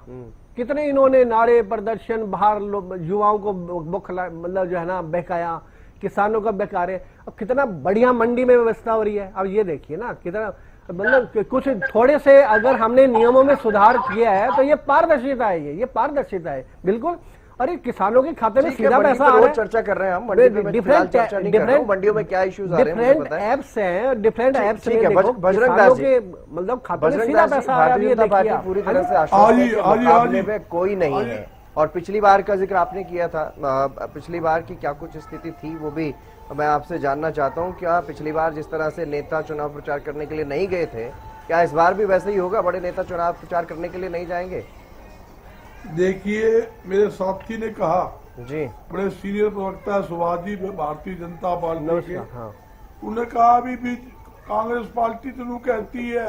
कितने इन्होंने नारे प्रदर्शन, बाहर युवाओं को मतलब जो है ना बहकाया, किसानों का बेकार है। अब कितना बढ़िया मंडी में व्यवस्था हो रही है। अब ये देखिए ना, कितना मतलब कुछ थोड़े से अगर हमने नियमों में सुधार किया है तो ये पारदर्शिता है, ये पारदर्शिता है बिल्कुल। अरे किसानों के खाते में सीधा पैसा आ रहा है। चर्चा कर रहे हैं हम, डिफरेंट मंडियों में क्या इश्यूज आ रहे हैं, डिफरेंट ऐप्स हैं, डिफरेंट ऐप्स में देखो बजरंग के मतलब खाते में सीधा पैसा आ रहा है। ये देखिए पूरी तरह से आश्वस्त है कि मुकाबले में कोई नहीं है। और पिछली बार का जिक्र आपने किया था, पिछली बार की क्या कुछ स्थिति थी वो भी मैं आपसे जानना चाहता हूं। क्या पिछली बार जिस तरह से नेता चुनाव प्रचार करने के लिए नहीं गए थे, क्या इस बार भी वैसे ही होगा? बड़े नेता चुनाव प्रचार करने के लिए नहीं जाएंगे? देखिए, मेरे साथी ने कहा जी, बड़े सीनियर प्रवक्ता सुभाष जी भारतीय जनता पार्टी के, हाँ। उन्होंने कहा अभी भी कांग्रेस पार्टी तो कहती है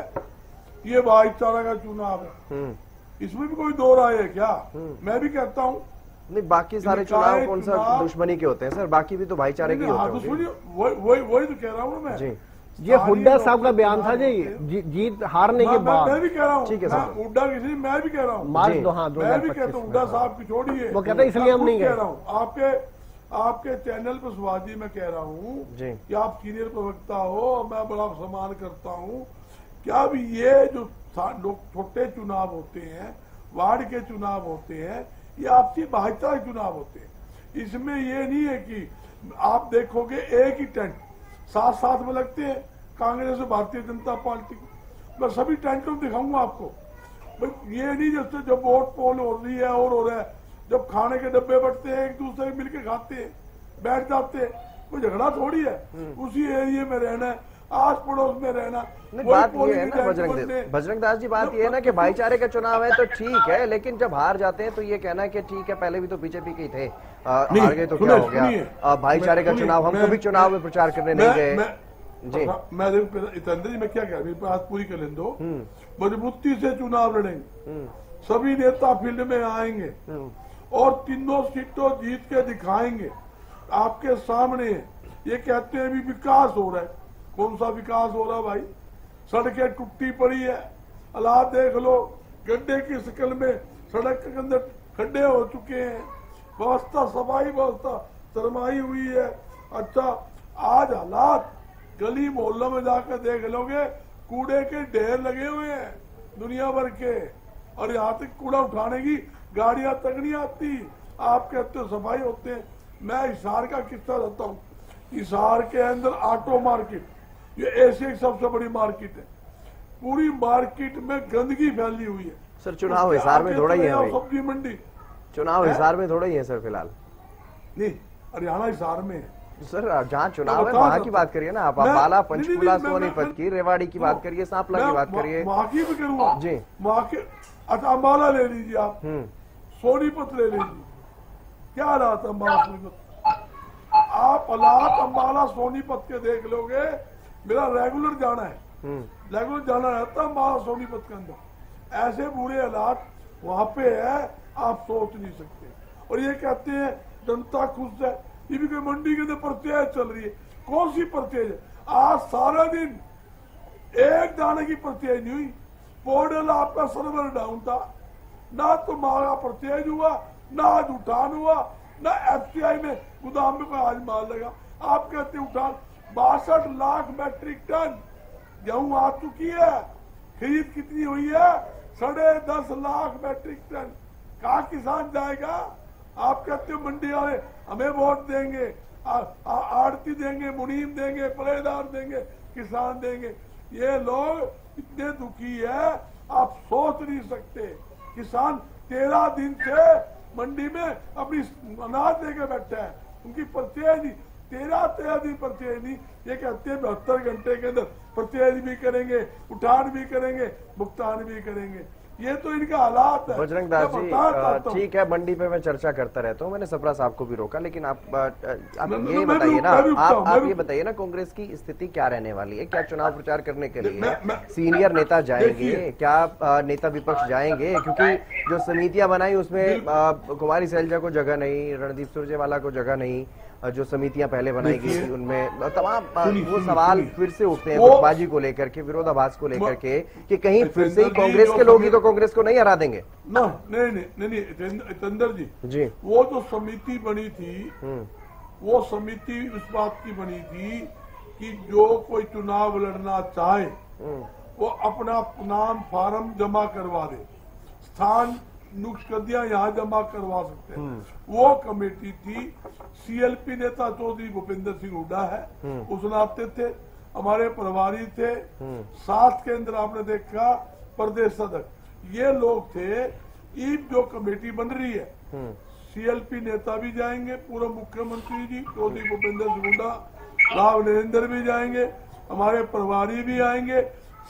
ये भाईचारा का चुनाव है, इसमें भी कोई दो राय है क्या? मैं भी कहता हूँ नहीं, बाकी सारे चुनाव कौन सा दुश्मनी के होते हैं सर? बाकी भी तो भाईचारे के होते हैं। वही तो कह रहा हूँ मैं जी। ये हुड्डा साहब का बयान था जी, जीत हारने के बाद। मैं भी कह रहा हूँ, ठीक है सर, हुड्डा किसी, मैं भी कह रहा हूँ, मार्च दो, हाँ, मैं भी कहता हूँ हुड्डा साहब की छोड़िए, वो कहता है इसलिए हम नहीं कह रहा हूँ। आपके चैनल पर सुभाष जी मैं कह रहा हूँ कि आप सीनियर प्रवक्ता हो, मैं बड़ा सम्मान करता हूँ। क्या भी ये जो छोटे चुनाव होते हैं, वार्ड के चुनाव होते हैं, ये आपसी भाईचारा चुनाव होते हैं। इसमें ये नहीं है कि आप देखोगे एक ही टेंट साथ में लगते हैं, कांग्रेस और भारतीय जनता पार्टी को। मैं सभी टेंटों में दिखाऊंगा आपको। ये नहीं जैसे जब वोट पोल हो रही है और हो रहा है, जब खाने के डब्बे बढ़ते हैं, एक दूसरे मिलकर खाते हैं, बैठ जाते हैं, कोई झगड़ा थोड़ी है। उसी एरिया में रहना है, आस पड़ोस में रहना। बात ये है ना बजरंग दास जी, बात ये है ना कि भाईचारे का चुनाव है तो ठीक है, लेकिन जब हार जाते हैं तो ये कहना है कि ठीक है पहले भी तो बीजेपी के ही थे, हार गए तो क्या हो गया? भाईचारे का चुनाव, हम कभी चुनाव में प्रचार करने नहीं गए जी। मैं इतेंद्र जी, मैं क्या कह रही हूँ, बात पूरी कर लें दो। मजबूती से चुनाव लड़ेंगे, सभी नेता फील्ड में आएंगे और तीनों सीटों जीत के दिखाएंगे। आपके सामने ये कहते हैं भी विकास हो रहा है, कौन सा विकास हो रहा भाई? सड़कें टूटी पड़ी है, हालात देख लो, गड्ढे की शक्ल में सड़क के अंदर खड्डे हो चुके हैं, व्यवस्था सफाई व्यवस्था सरमाई हुई है। अच्छा, आज हालात गली मोहल्लों में जाकर देख लोगे, कूड़े के ढेर लगे हुए हैं दुनिया भर के, और यहाँ तक कूड़ा उठाने की गाड़ियां तक नहीं आती। आप कहते हो सफाई होते हैं। मैं हिसार का किस्सा बताता हूँ। हिसार के अंदर ऑटो मार्केट, ये एशिया की सबसे बड़ी मार्केट है, पूरी मार्केट में गंदगी फैली हुई है। सर चुनाव हिसार में थोड़ा ही है, सब्जी मंडी चुनाव हिसार में थोड़ा ही है सर फिलहाल। नहीं, हरियाणा हिसार में है सर, जहाँ चुनाव है वहाँ की बात करिए ना आप बाला, पंचकुला, सोनीपत की, रेवाड़ी की बात करिए, सांपला की बात करिए, वहाँ की भी करूँगा जी। वहाँ के अच्छा अम्बाला ले लीजिए आप, सोनीपत ले लीजिए, क्या हालात अम्बाला सोनीपत, आप हालात अम्बाला सोनीपत के देख लोगे, मेरा रेगुलर जाना है, रेगुलर जाना रहता है महाराज सोनीपत के अंदर। ऐसे बुरे हालात वहां पे है, आप सोच नहीं सकते। और ये कहते हैं जनता खुश है, ये भी कोई मंडी के अंदर परचेज चल रही है। कौन सी परचेज है? आज सारा दिन एक दाने की परचेज नहीं हुई। पोर्टल आपका सर्वर डाउन था, ना तो माल परचेज हुआ, ना आज उठान हुआ, ना एफसीआई में गोदाम में कोई आज माल लगा। आप कहते उठान 62 लाख मैट्रिक टन गेहूं आ चुकी है, खरीद कितनी हुई है? 10.5 लाख मैट्रिक टन। कहा किसान जाएगा? आप कहते हो मंडी वाले हमें वोट देंगे, आड़ती देंगे, मुनीम देंगे, पलेदार देंगे, किसान देंगे। ये लोग इतने दुखी है आप सोच नहीं सकते। किसान 13 दिन से मंडी में अपनी अनाज लेके बैठा है, उनकी परचेज नहीं, 13 दिन परचेज नहीं। ये कहते हैं 72 घंटे के अंदर परचेज भी करेंगे, उठान भी करेंगे, भुगतान भी करेंगे। ये तो इनका हालात है। बजरंग दास जी, ठीक है, मंडी पे मैं चर्चा करता रहता हूँ, मैंने सफरा साहब को भी रोका, लेकिन आप ये बताइए ना, आप ये बताइए ना, कांग्रेस की स्थिति क्या रहने वाली है? क्या चुनाव प्रचार करने के लिए सीनियर नेता जाएंगे? क्या नेता विपक्ष जाएंगे? क्योंकि जो समितियां बनाई उसमें कुमारी सैलजा को जगह नहीं, रणदीप सुरजेवाला को जगह नहीं, जो समितियां पहले बनाई गई थी उनमें तमाम वो सवाल फिर से उठते हैं गुटबाजी को लेकर के, विरोधाभास को लेकर के, कि कहीं फिर से ही कांग्रेस के लोग ही तो कांग्रेस को नहीं हरा देंगे। नहीं जितेंद्र जी, वो जो समिति बनी थी, वो समिति इस बात की बनी थी कि जो कोई चुनाव लड़ना चाहे वो अपना नाम फार्म जमा करवा दे, स्थान नुक्शदियां यहाँ जमा करवा सकते हैं। वो कमेटी थी। सीएलपी नेता चौधरी भूपेंद्र सिंह हुड्डा है, उस नाते थे, हमारे प्रभारी थे, साथ के अंदर आपने देखा प्रदेश अध्यक्ष, ये लोग थे। ईब जो कमेटी बन रही है, सीएलपी नेता भी जाएंगे, पूर्व मुख्यमंत्री जी चौधरी भूपेंद्र सिंह हुड्डा, राव नरेंद्र भी जाएंगे, हमारे प्रभारी भी आएंगे,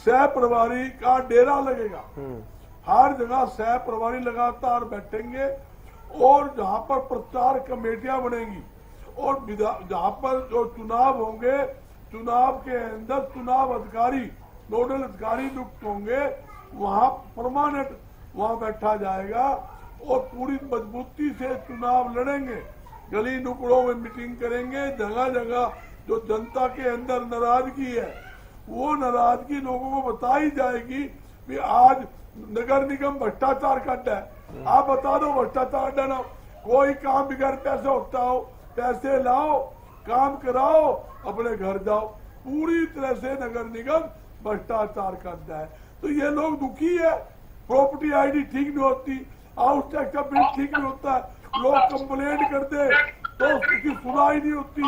सह प्रभारी का डेरा लगेगा, हर जगह सह प्रभारी लगातार बैठेंगे। और जहां पर प्रचार कमेटियां बनेंगी और जहां पर जो चुनाव होंगे, चुनाव के अंदर चुनाव अधिकारी, नोडल अधिकारी नियुक्त होंगे, वहां परमानेंट वहां बैठा जाएगा और पूरी मजबूती से चुनाव लड़ेंगे। गली नुकड़ों में मीटिंग करेंगे, जगह जगह जो जनता के अंदर नाराजगी है, वो नाराजगी लोगों को बताई जाएगी कि आज नगर निगम भ्रष्टाचार का अड्डा है। आप बता दो भ्रष्टाचार अड्डा ना, कोई काम बगैर पैसे होता हो, पैसे लाओ, काम कराओ, अपने घर जाओ। पूरी तरह से नगर निगम भ्रष्टाचार का अड्डा है। तो ये लोग दुखी है, प्रॉपर्टी आईडी ठीक नहीं होती, हाउस टैक्स का बिल ठीक नहीं होता है, लोग कंप्लेंट करते तो उसकी सुनाई नहीं होती।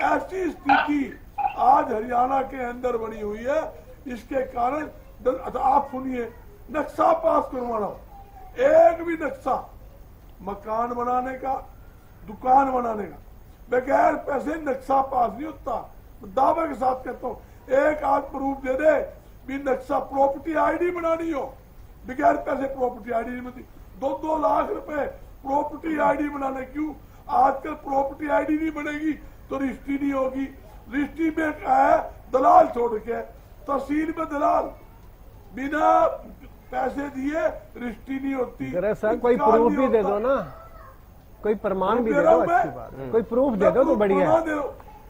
ऐसी स्थिति आज हरियाणा के अंदर बनी हुई है। इसके कारण आप सुनिए, नक्शा पास करवाना, एक भी नक्शा मकान बनाने का, दुकान बनाने का, बगैर पैसे नक्शा पास नहीं होता। दावे के साथ कहता हूँ, एक आध प्रूफ दे दे भी नक्शा प्रॉपर्टी आईडी बनानी हो, बगैर पैसे प्रॉपर्टी आईडी नहीं बनती। 2-2 लाख रुपए प्रॉपर्टी आईडी बनाने क्यों? आजकल प्रॉपर्टी आईडी नहीं बनेगी तो रजिस्ट्री नहीं होगी। रजिस्ट्री में क्या है, दलाल छोड़ के, तहसील में दलाल, बिना पैसे दिए रजिस्ट्री नहीं होती। सर कोई प्रूफ भी दे दो ना, कोई प्रमाण भी दे दो, अच्छी बात, कोई प्रूफ दे दो तो बढ़िया है।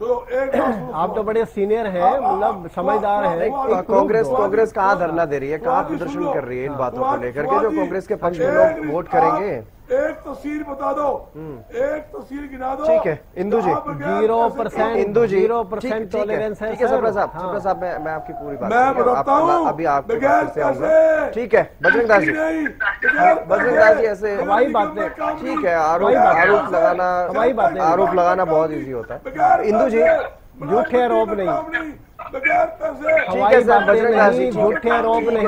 तो एक आप तो बड़े सीनियर हैं, मतलब समझदार हैं। कांग्रेस कहाँ धरना दे रही है, कहाँ प्रदर्शन कर रही है इन बातों को लेकर के, जो कांग्रेस के पक्ष में लोग वोट करेंगे? एक तहसील बता दो, एक तहसील गिना दो। ठीक है इंदू जी, 0% इंदू जी 0% टॉलरेंस है। ठीक है सफरा साहब, मैं आपकी पूरी बात मैं बताता हूँ, अभी आप से आऊंगा। ठीक है बजरंग दास जी, ऐसे हवाई बातें, ठीक है, आरोप लगाना बहुत ईजी होता है। इंदू जी, झूठे आरोप नहीं, बगैर पैसे हवाई बातें नहीं, झूठे आरोप नहीं,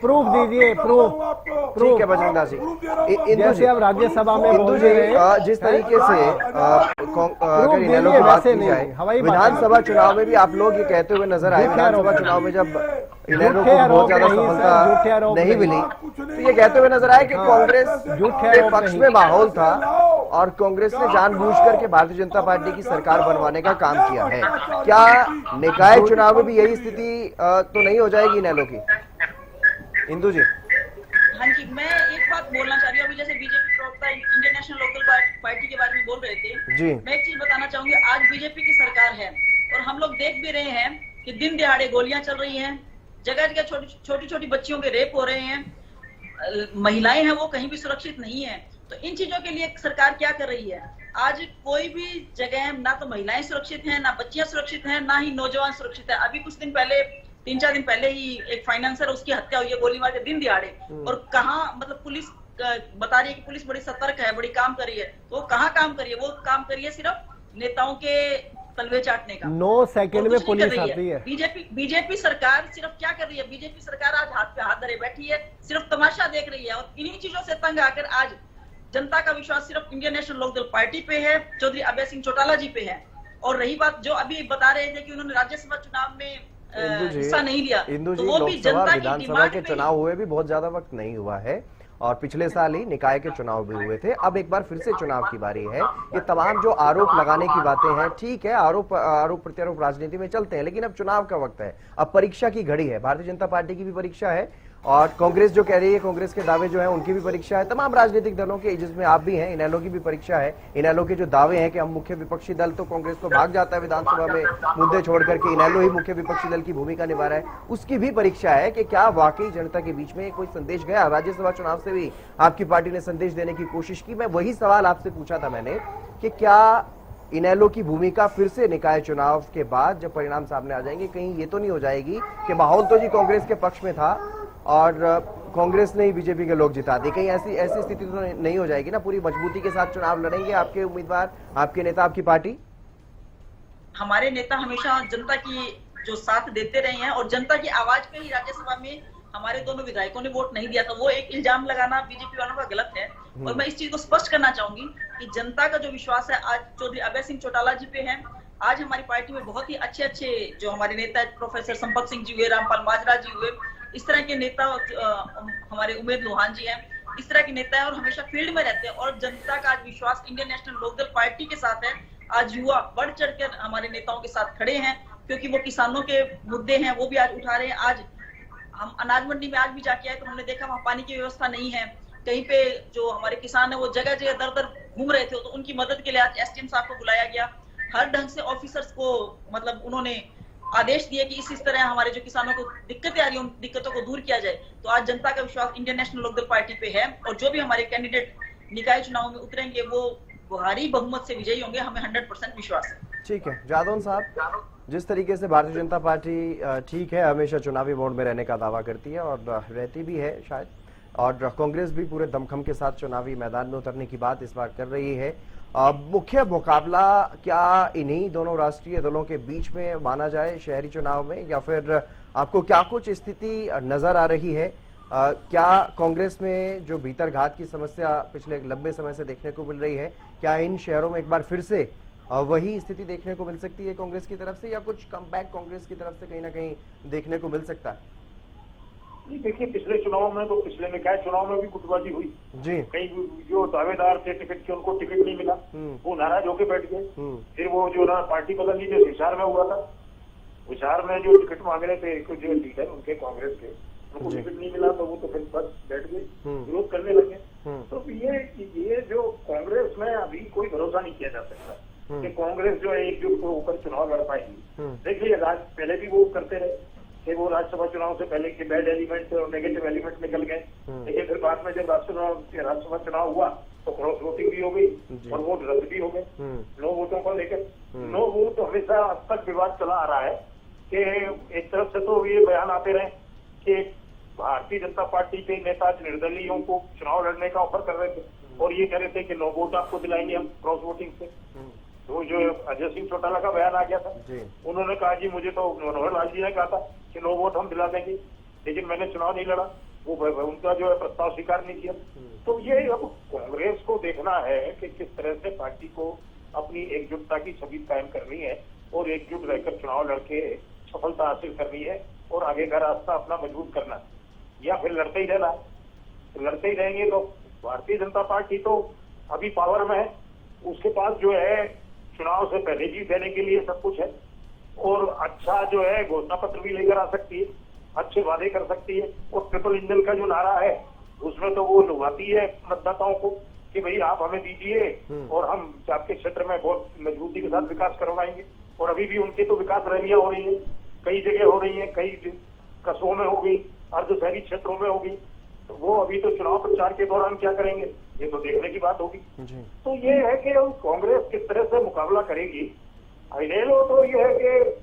प्रूफ दीजिए, प्रूफ। ठीक है बजरंग दास जी, जैसे अब राज्यसभा में बोल रहे हैं, जिस तरीके से अगर इनेलो की बात की जाए, विधानसभा चुनाव में भी आप लोग ये कहते हुए नजर आए, विधानसभा चुनाव में जब इनेलो को बहुत ज्यादा सफलता नहीं मिली, तो ये कहते हुए नजर आए कि कांग्रेस के पक्ष में माहौल था और कांग्रेस ने जानबूझकर के भारतीय जनता पार्टी की सरकार बनवाने का काम किया है। क्या निकाय चुनाव में भी यही स्थिति तो नहीं हो जाएगी इनेलो की? इंदु जी। हाँ जी, मैं एक बात बोलना चाह रही हूँ। अभी जैसे बीजेपी प्रवक्ता इंडियन नेशनल लोकदल पार्टी के बारे में बोल रहे थे जी। मैं एक चीज बताना चाहूंगी। आज बीजेपी की सरकार है और हम लोग देख भी रहे हैं कि दिन दिहाड़े गोलियां चल रही हैं, जगह जगह छोटी छोटी बच्चियों के रेप हो रहे हैं, महिलाएं हैं वो कहीं भी सुरक्षित नहीं है। तो इन चीजों के लिए सरकार क्या कर रही है? आज कोई भी जगह ना तो महिलाएं सुरक्षित हैं, ना बच्चियां सुरक्षित हैं, ना ही नौजवान सुरक्षित है। अभी कुछ दिन पहले 3-4 दिन पहले ही एक फाइनेंसर उसकी हत्या हुई है गोली मार के दिन दिहाड़े। और कहाँ मतलब पुलिस बता रही है कि पुलिस बड़ी सतर्क है, बड़ी काम कर रही है। तो कहाँ काम कर रही है? वो काम कर रही है सिर्फ नेताओं के तलवे चाटने का। 9 सेकंड में पुलिस आती है। बीजेपी सरकार सिर्फ क्या कर रही है? बीजेपी सरकार आज हाथ पे हाथ धरे बैठी है, सिर्फ तमाशा देख रही है। और इन्हीं चीजों से तंग आकर आज जनता का विश्वास सिर्फ इंडियन नेशनल लोकदल पार्टी पे है, चौधरी अभय सिंह चौटाला जी पे है। और रही बात जो अभी बता रहे थे कि उन्होंने राज्यसभा चुनाव में हिस्सा नहीं लिया, इंदु तो जी, वो भी लोकसभा जनता की विधानसभा डिमांड के पे चुनाव हुए भी बहुत ज्यादा वक्त नहीं हुआ है और पिछले साल ही निकाय के चुनाव भी हुए थे। अब एक बार फिर से चुनाव की बारी है। ये तमाम जो आरोप लगाने की बातें हैं, ठीक है, आरोप प्रत्यारोप राजनीति में चलते हैं, लेकिन अब चुनाव का वक्त है, अब परीक्षा की घड़ी है। भारतीय जनता पार्टी की भी परीक्षा है और कांग्रेस जो कह रही है, कांग्रेस के दावे जो है उनकी भी परीक्षा है। तमाम राजनीतिक दलों के, जिसमें आप भी हैं, इनेलो की भी परीक्षा है। इनेलो के जो दावे हैं कि हम मुख्य विपक्षी दल, तो कांग्रेस तो भाग जाता है विधानसभा में मुद्दे छोड़ करके, इनेलो ही मुख्य विपक्षी दल की भूमिका निभा रहा है। उसकी भी परीक्षा है कि क्या वाकई जनता के बीच में कोई संदेश गया। राज्यसभा चुनाव से भी आपकी पार्टी ने संदेश देने की कोशिश की। मैं वही सवाल आपसे पूछा था मैंने कि क्या इनेलो की भूमिका फिर से निकाय चुनाव के बाद जब परिणाम सामने आ जाएंगे, कहीं ये तो नहीं हो जाएगी कि माहौल तो जी कांग्रेस के पक्ष में था और कांग्रेस ने ही बीजेपी के लोग जिता दिए? कहीं ऐसी स्थिति तो नहीं हो जाएगी ना? पूरी मजबूती के साथ चुनाव लड़ेंगे आपके उम्मीदवार, आपके नेता, आपकी पार्टी? हमारे नेता हमेशा जनता की जो साथ देते रहे हैं और जनता की आवाज पे ही राज्यसभा में हमारे दोनों विधायकों ने वोट नहीं दिया था। वो एक इल्जाम लगाना बीजेपी वालों का गलत है। और मैं इस चीज को स्पष्ट करना चाहूंगी कि जनता का जो विश्वास है आज चौधरी अभय सिंह चौटाला जी पे है। आज हमारी पार्टी में बहुत ही अच्छे जो हमारे नेता प्रोफेसर संपत सिंह जी हुए, रामपाल माजरा जी हुए, इस तरह के नेता, हमारे उमेद लोहान जी हैं, इस तरह के नेता है और हमेशा फील्ड में रहते हैं। और जनता का आज विश्वास इंडियन नेशनल लोकदल पार्टी के साथ है। आज युवा बढ़ चढ़कर हमारे नेताओं के साथ खड़े हैं क्योंकि वो किसानों के मुद्दे हैं वो भी आज उठा रहे हैं। आज हम अनाज मंडी में आज भी जाके आए तो हमने देखा वहाँ पानी की व्यवस्था नहीं है। कहीं पे जो हमारे किसान है वो जगह जगह दर दर घूम रहे थे, तो उनकी मदद के लिए आज एसडीएम साहब को बुलाया गया। हर ढंग से ऑफिसर्स को मतलब उन्होंने आदेश दिए कि इस तरह हमारे जो किसानों को दिक्कतें आ रही है उन दिक्कतों को दूर किया जाए। तो आज जनता का विश्वास इंडियन नेशनल लोकदल पार्टी पे है और जो भी हमारे कैंडिडेट निकाय चुनाव में उतरेंगे वो भारी बहुमत से विजयी होंगे, हमें 100% विश्वास है। ठीक है जादौन साहब, जिस तरीके से भारतीय जनता पार्टी ठीक है हमेशा चुनावी मोड में रहने का दावा करती है और रहती भी है शायद, और कांग्रेस भी पूरे दमखम के साथ चुनावी मैदान में उतरने की बात इस बार कर रही है। मुख्य मुकाबला क्या इन्हीं दोनों राष्ट्रीय दलों के बीच में माना जाए शहरी चुनाव में, या फिर आपको क्या कुछ स्थिति नजर आ रही है? क्या कांग्रेस में जो भीतर घात की समस्या पिछले लंबे समय से देखने को मिल रही है, क्या इन शहरों में एक बार फिर से वही स्थिति देखने को मिल सकती है कांग्रेस की तरफ से, या कुछ कमबैक कांग्रेस की तरफ से कहीं ना कहीं देखने को मिल सकता है? देखिए पिछले चुनाव में तो पिछले निकाय चुनाव में भी गुटबाजी हुई जी। कई जो दावेदार थे टिकट के उनको टिकट नहीं मिला, वो नाराज होकर बैठ गए। फिर वो जो ना पार्टी बदलनी जो हिसार में हुआ था, हिसार में जो टिकट मांग रहे थे जो लीडर उनके कांग्रेस के, उनको टिकट नहीं मिला तो वो तो फिर बस बैठ गए, विरोध करने लगे। तो ये जो कांग्रेस में अभी कोई भरोसा नहीं किया जा सकता कि कांग्रेस जो है एकजुट होकर चुनाव लड़ पाएगी। देखिए पहले भी वो करते रहे कि वो राज्यसभा चुनाव से पहले के बैड एलिमेंट और नेगेटिव एलिमेंट निकल गए, लेकिन फिर बाद में जब राज्यसभा चुनाव हुआ तो क्रॉस वोटिंग भी हो गई और वोट रद्द भी हो गए नो वोटों को लेकर। नो वोट हमेशा अब तक विवाद चला आ रहा है कि एक तरफ से तो ये बयान आते रहे कि भारतीय जनता पार्टी के नेता निर्दलीयों को चुनाव लड़ने का ऑफर कर रहे थे और ये कह रहे थे कि नो वोट आपको दिलाएंगे हम क्रॉस वोटिंग से। तो जो अजय सिंह चौटाला का बयान आ गया था, उन्होंने कहा जी मुझे तो मनोहर लाल जी ने कहा था कि नो वोट हम दिला देंगे, लेकिन मैंने चुनाव नहीं लड़ा, वो उनका जो है प्रस्ताव स्वीकार नहीं किया। तो ये अब कांग्रेस को देखना है कि किस तरह से पार्टी को अपनी एकजुटता की छवि कायम करनी है और एकजुट रहकर चुनाव लड़के सफलता हासिल करनी है और आगे का रास्ता अपना मजबूत करना, या फिर लड़ते ही रहना है। लड़ते ही रहेंगे तो भारतीय जनता पार्टी तो अभी पावर में है, उसके पास जो है चुनाव से पहले जीत देने के लिए सब कुछ है और अच्छा जो है घोषणा पत्र भी लेकर आ सकती है, अच्छे वादे कर सकती है। और ट्रिपल इंजन का जो नारा है उसमें तो वो लुभाती है मतदाताओं को कि भाई आप हमें दीजिए और हम आपके क्षेत्र में बहुत मजबूती के साथ विकास करवाएंगे। और अभी भी उनकी तो विकास रैलियां हो रही है, कई जगह हो रही है, कई कस्बों में हो गई, अर्ध शहरी क्षेत्रों में होगी। तो वो अभी तो चुनाव प्रचार के दौरान क्या करेंगे ये तो देखने की बात होगी। तो ये है कि कांग्रेस किस तरह से मुकाबला करेगी। फाइनल तो ये है कि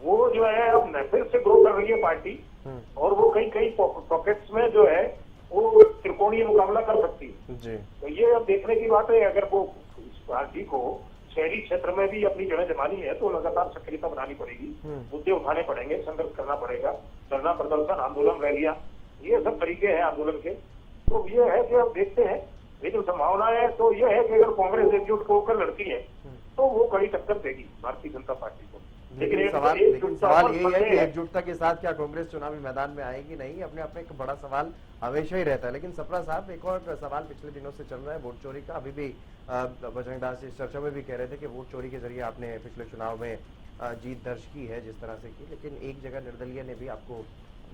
वो जो है अब फिर से ग्रो कर रही है पार्टी और वो कई कई पॉकेट्स में जो है वो त्रिकोणीय मुकाबला कर सकती है। तो ये अब देखने की बात है। अगर वो इस पार्टी को शहरी क्षेत्र में भी अपनी जगह जमानी है तो लगातार सक्रियता बनानी पड़ेगी, मुद्दे उठाने पड़ेंगे, संघर्ष करना पड़ेगा, धरना प्रदर्शन, आंदोलन, रैलियां, ये सब तरीके हैं आंदोलन के। तो ये है कि अब देखते हैं, लेकिन संभावना है तो ये है कि अगर कांग्रेस एकजुट होकर लड़ती है तो वो कड़ी टक्कर देगी भारतीय जनता पार्टी को। लेकिन सवाल यही है कि एकजुटता के साथ क्या कांग्रेस चुनावी मैदान में आएगी नहीं, अपने आप में एक बड़ा सवाल हमेशा ही रहता है। लेकिन सपरा साहब, एक और सवाल पिछले दिनों से चल रहा है वोट चोरी का। अभी भी बजरंग दास इस चर्चा में भी कह रहे थे कि वोट चोरी के जरिए आपने पिछले चुनाव में जीत दर्ज की है जिस तरह से की, लेकिन एक जगह निर्दलीय ने भी आपको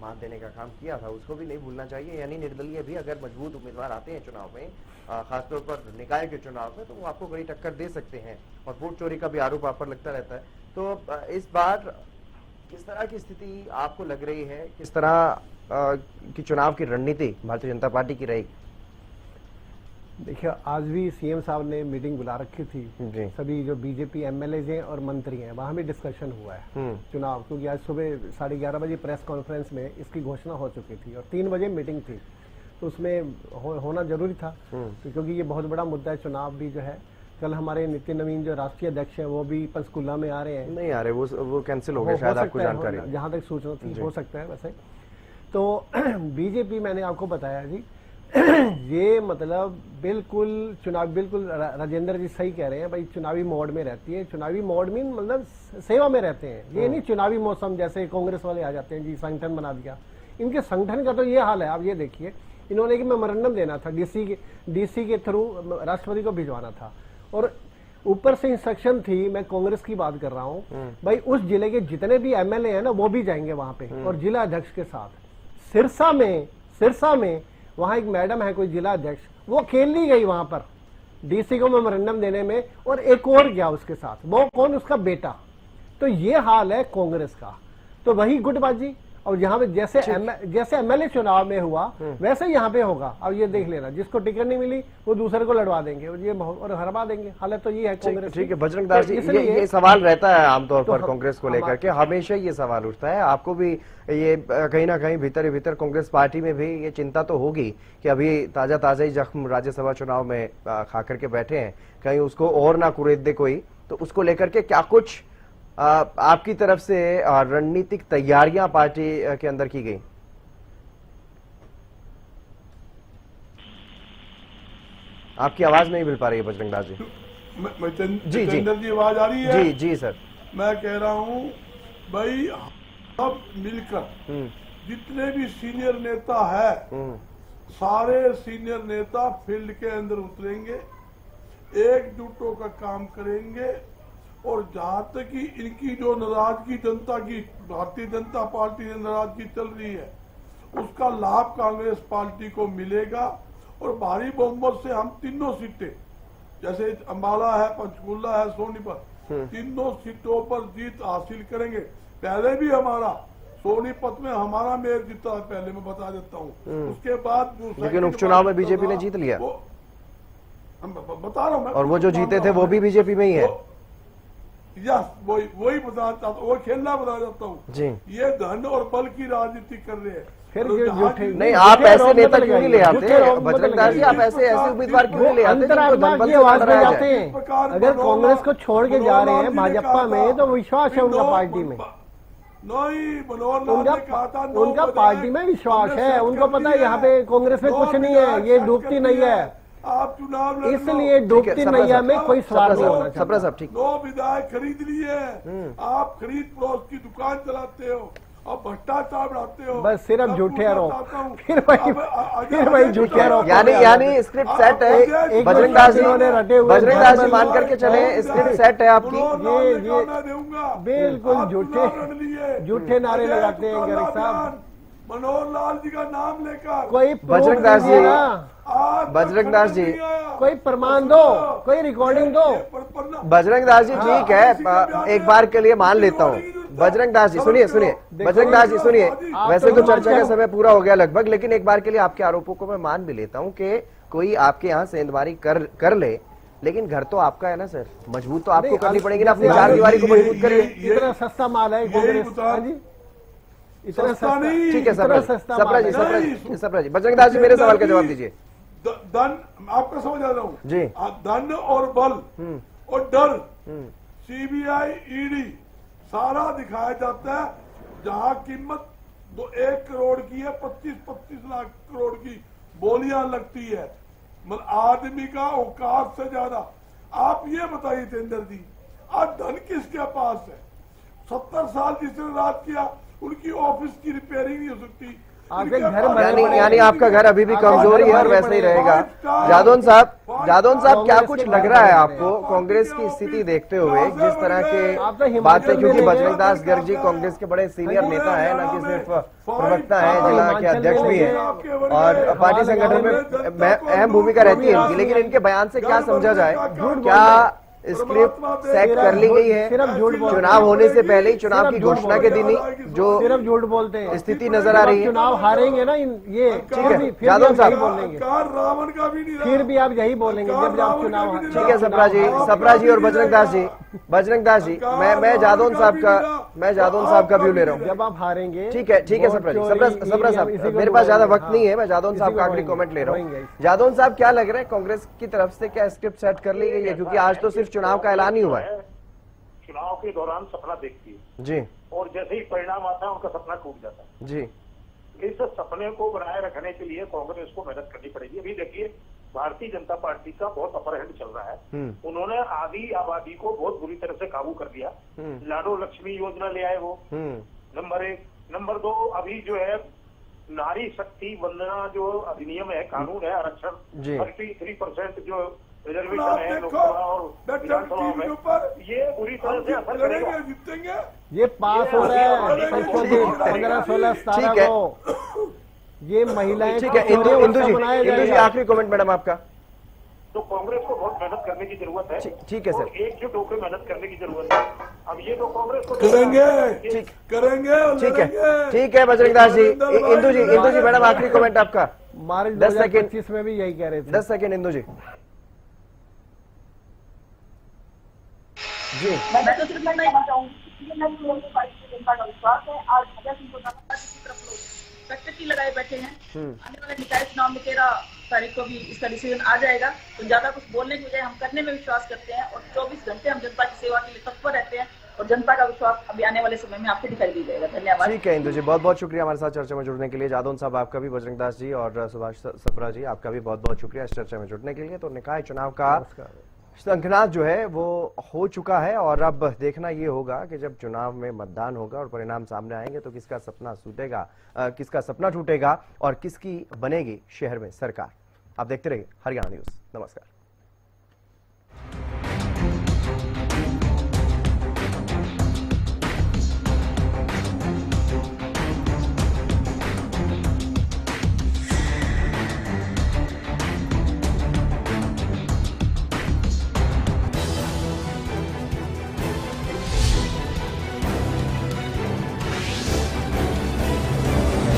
मात देने का काम किया था, उसको भी नहीं भूलना चाहिए। यानी निर्दलीय भी अगर मजबूत उम्मीदवार आते हैं चुनाव में, खासतौर पर निकाय के चुनाव में, तो वो आपको बड़ी टक्कर दे सकते हैं और वोट चोरी का भी आरोप आप पर लगता रहता है। तो इस बार किस तरह की स्थिति आपको लग रही है, किस तरह की चुनाव की रणनीति भारतीय जनता पार्टी की रहेगी? देखिए, आज भी सीएम साहब ने मीटिंग बुला रखी थी, सभी जो बीजेपी एमएलए हैं और मंत्री हैं, वहां भी डिस्कशन हुआ है चुनाव, क्योंकि आज सुबह 11:30 बजे प्रेस कॉन्फ्रेंस में इसकी घोषणा हो चुकी थी और 3 बजे मीटिंग थी, तो उसमें होना जरूरी था क्योंकि ये बहुत बड़ा मुद्दा है। चुनाव भी जो है, कल हमारे नितिन नवीन जो राष्ट्रीय अध्यक्ष है वो भी पंचकुला में आ रहे हैं, नहीं आ रहे, वो कैंसिल हो गए शायद, आपको जानकारी जहां तक सूचना थी, हो सकता है वैसे। तो बीजेपी, मैंने आपको बताया जी, ये मतलब बिल्कुल चुनाव, बिल्कुल राजेंद्र जी सही कह रहे हैं भाई, चुनावी मोड में रहती है। चुनावी मोड में मतलब सेवा में रहते हैं, ये नहीं चुनावी मौसम जैसे कांग्रेस वाले आ जाते हैं जी संगठन बना दिया। इनके संगठन का तो ये हाल है, आप ये देखिए, इन्होंने एक मेमोरेंडम देना था, डीसी के थ्रू राष्ट्रपति को भिजवाना था और ऊपर से इंस्ट्रक्शन थी, मैं कांग्रेस की बात कर रहा हूँ भाई, उस जिले के जितने भी एमएलए हैं ना वो भी जाएंगे वहां पे और जिला अध्यक्ष के साथ। सिरसा में वहां एक मैडम है कोई जिला अध्यक्ष, वो अकेली गई वहां पर डीसी को मेमोरेंडम देने में और एक और गया उसके साथ, वो कौन, उसका बेटा। तो ये हाल है कांग्रेस का। तो वही गुटबाजी, और यहाँ पे जैसे एमएलए चुनाव में हुआ वैसे यहाँ पे होगा। अब ये देख लेना, जिसको टिकट नहीं मिली वो दूसरे को लड़वा देंगे और हरवा देंगे। हालत तो ये है कांग्रेस। ठीक है बजरंग दास जी, ये सवाल रहता है आमतौर पर कांग्रेस को लेकर के, हमेशा ये सवाल उठता है। आपको भी ये कहीं ना कहीं भीतर ही भीतर कांग्रेस पार्टी में भी ये चिंता तो होगी कि अभी ताजा ही जख्म राज्यसभा चुनाव में खा करके बैठे हैं, कहीं उसको और ना कुरेद दे कोई। तो उसको लेकर के क्या कुछ आपकी तरफ से रणनीतिक तैयारियां पार्टी के अंदर की गई? आपकी आवाज नहीं मिल पा रही है बजरंग दास जी। जी आवाज आ रही है? जी सर। मैं कह रहा हूं भाई, सब मिलकर जितने भी सीनियर नेता है, सारे सीनियर नेता फील्ड के अंदर उतरेंगे, एकजुट होकर काम करेंगे और जहां तक कि इनकी जो नाराजगी जनता की, भारतीय जनता पार्टी से नाराजगी चल रही है, उसका लाभ कांग्रेस पार्टी को मिलेगा और भारी बहुमत से हम तीनों सीटें, जैसे अंबाला है, पंचकुला है, सोनीपत, तीनों सीटों पर जीत हासिल करेंगे। पहले भी हमारा सोनीपत में हमारा मेयर जीता है, पहले मैं बता देता हूँ। उसके बाद लेकिन उपचुनाव में बीजेपी ने जीत लिया, बता रहा हूँ मैं, और वो जो जीते थे वो भी बीजेपी में ही है। यस, वही बताना चाहता हूँ, वो खेलना बताना चाहता हूँ। ये धन और बल की राजनीति कर रहे हैं। फिर नहीं, आप ऐसे नेता क्यों नहीं ले आते बजरंग दास जी? आप ऐसे उम्मीदवार क्यों नहीं ले आते? अगर कांग्रेस को छोड़ के जा रहे हैं भाजपा में, तो विश्वास है उनका पार्टी में, उनका पार्टी में विश्वास है, उनको पता है यहाँ पे कांग्रेस में कुछ नहीं है, ये डूबती नहीं है, आप चुनाव इसलिए डूबती नैया में कोई सवाल नहीं होना चाहिए। ठीक, 9 विधायक खरीद लिए, आप खरीद फरोख्त की दुकान चलाते हो अब भ्रष्टाचार बढ़ाते हो, बस सिर्फ मैं झूठे पूछना आरोप, चाहता हूं, फिर वही झूठे आरोप। यानी स्क्रिप्ट सेट है। बजरंग दास जी मान करके चले, स्क्रिप्ट सेट है आपकी। बिल्कुल झूठे नारे लगाते हैं गर्ग साहब। मनोहर लाल जी का नाम लेकर कोई बजरंग दास जी कोई प्रमाण दो, कोई रिकॉर्डिंग दो। बजरंग दास जी ठीक है, एक बार के लिए मान लेता हूँ। बजरंग दास जी सुनिए, बजरंग दास जी सुनिए, वैसे तो चर्चा का समय पूरा हो गया लगभग, लेकिन एक बार के लिए आपके आरोपों को मैं मान भी लेता हूँ कि कोई आपके यहाँ सेंधमारी कर ले, लेकिन घर तो आपका है ना सर, मजबूत तो आपको करनी पड़ेगी ना, अपनी चार दीवारी को मजबूत करिए। इतना सस्ता माल है कांग्रेस, इतना सस्ता नहीं। ठीक है सप्रा जी, बजरंग दास जी मेरे सवाल का जवाब दीजिए। धन आपका समझ आ रहा हूँ जी, धन और बल और डर, सीबीआई ईडी सारा दिखाया जाता है। जहां कीमत 1 करोड़ की है, 25-25 लाख करोड़ की बोलियां लगती है, मतलब आदमी का औकात से ज्यादा। आप ये बताइए तेंदर जी, आज धन किसके पास है? 70 साल जिसने राज किया, उनकी ऑफिस की रिपेयरिंग नहीं हो सकती। आपके घर यानी आपका घर अभी भी कमजोर ही है और वैसे ही रहेगा। जादौन साहब क्या कुछ लग रहा है आपको कांग्रेस की स्थिति देखते हुए, जिस तरह के बातें, क्योंकि बजरंग दास गर्ग जी कांग्रेस के बड़े सीनियर नेता है, न कि सिर्फ प्रवक्ता है, जिला के अध्यक्ष भी है और पार्टी संगठन में अहम भूमिका रहती है इनकी, लेकिन इनके बयान से क्या समझा जाए? क्या स्क्रिप्ट सेट कर ली गई है? चुनाव होने से पहले ही, चुनाव की घोषणा के दिन ही जो सिर्फ झूठ बोलते हैं, स्थिति नजर आ रही है। चुनाव हारेंगे ना ये, यादव साहब बोलेंगे, रावण का भी नहीं, फिर भी आप यही बोलेंगे जब आप चुनाव। ठीक है सप्रा जी और बजरंग दास जी, मैं जादौन साहब का व्यू ले रहा हूँ। जब आप हारेंगे, ठीक है सप्रा साहब, मेरे पास ज्यादा वक्त नहीं है, मैं जादौन साहब का आखिरी कमेंट ले रहा हूँ। जादौन साहब क्या लग रहा है, कांग्रेस की तरफ से क्या स्क्रिप्ट सेट कर ली गई है? क्योंकि आज तो सिर्फ चुनाव का ऐलान ही हुआ है। चुनाव के दौरान सपना देखती है जी, और जैसे ही परिणाम आता है उनका सपना टूट जाता है जी। इस सपने को बनाए रखने के लिए कांग्रेस को मेहनत करनी पड़ेगी। अभी देखिए, भारतीय जनता पार्टी का बहुत अपर हैंड चल रहा है। उन्होंने आधी आबादी को बहुत बुरी तरह से काबू कर दिया। लाडो लक्ष्मी योजना ले आए वो, नंबर 1। नंबर 2, अभी जो है नारी शक्ति वंदना जो अधिनियम है, कानून है, आरक्षण 33% जो रिजर्वेशन है लोकसभा और विधानसभा में, ये बुरी तरह से असर करेगा। ये पास हो रहा है 15, 16, 17 को, ये महिलाएं। ठीक है इंदु जी आखिरी कमेंट मैडम आपका। तो कांग्रेस को बहुत मेहनत करने की जरूरत है। ठीक है सर, एकजुट होकर मेहनत करने की जरूरत है। अब ये तो कांग्रेस को करेंगे। ठीक है बजरंग दास जी। इंदु जी मैडम आखिरी कमेंट आपका। मार्च 2025 में भी यही कह रहे थे। 10 सेकंड इंदु जी। मैं तो सिर्फ इतना ही चाहूंगी, जनता का विश्वास है। आज भगत सिंह को तरफ लोग कटकटी लगाए बैठे हैं। आने वाले निकाय चुनाव में 13 तारीख को भी इसका डिसीजन आ जाएगा। तो ज्यादा कुछ बोलने की बजाय हम करने में विश्वास करते हैं और 24 घंटे हम जनता की सेवा के लिए तत्पर रहते हैं और जनता का विश्वास अभी आने वाले समय में आपको दिखाई दी जाएगा। धन्यवाद। ठीक है इंदु जी, बहुत बहुत शुक्रिया हमारे साथ चर्चा में जुड़ने के लिए। जादौन साहब आपका भी, बजरंग दास जी और सुभाष सप्रा जी आपका भी बहुत बहुत शुक्रिया इस चर्चा में जुड़ने के लिए। तो निकाय चुनाव का शंखनाद जो है वो हो चुका है और अब देखना ये होगा कि जब चुनाव में मतदान होगा और परिणाम सामने आएंगे तो किसका सपना टूटेगा, किसका सपना टूटेगा और किसकी बनेगी शहर में सरकार। आप देखते रहिए हरियाणा न्यूज। नमस्कार।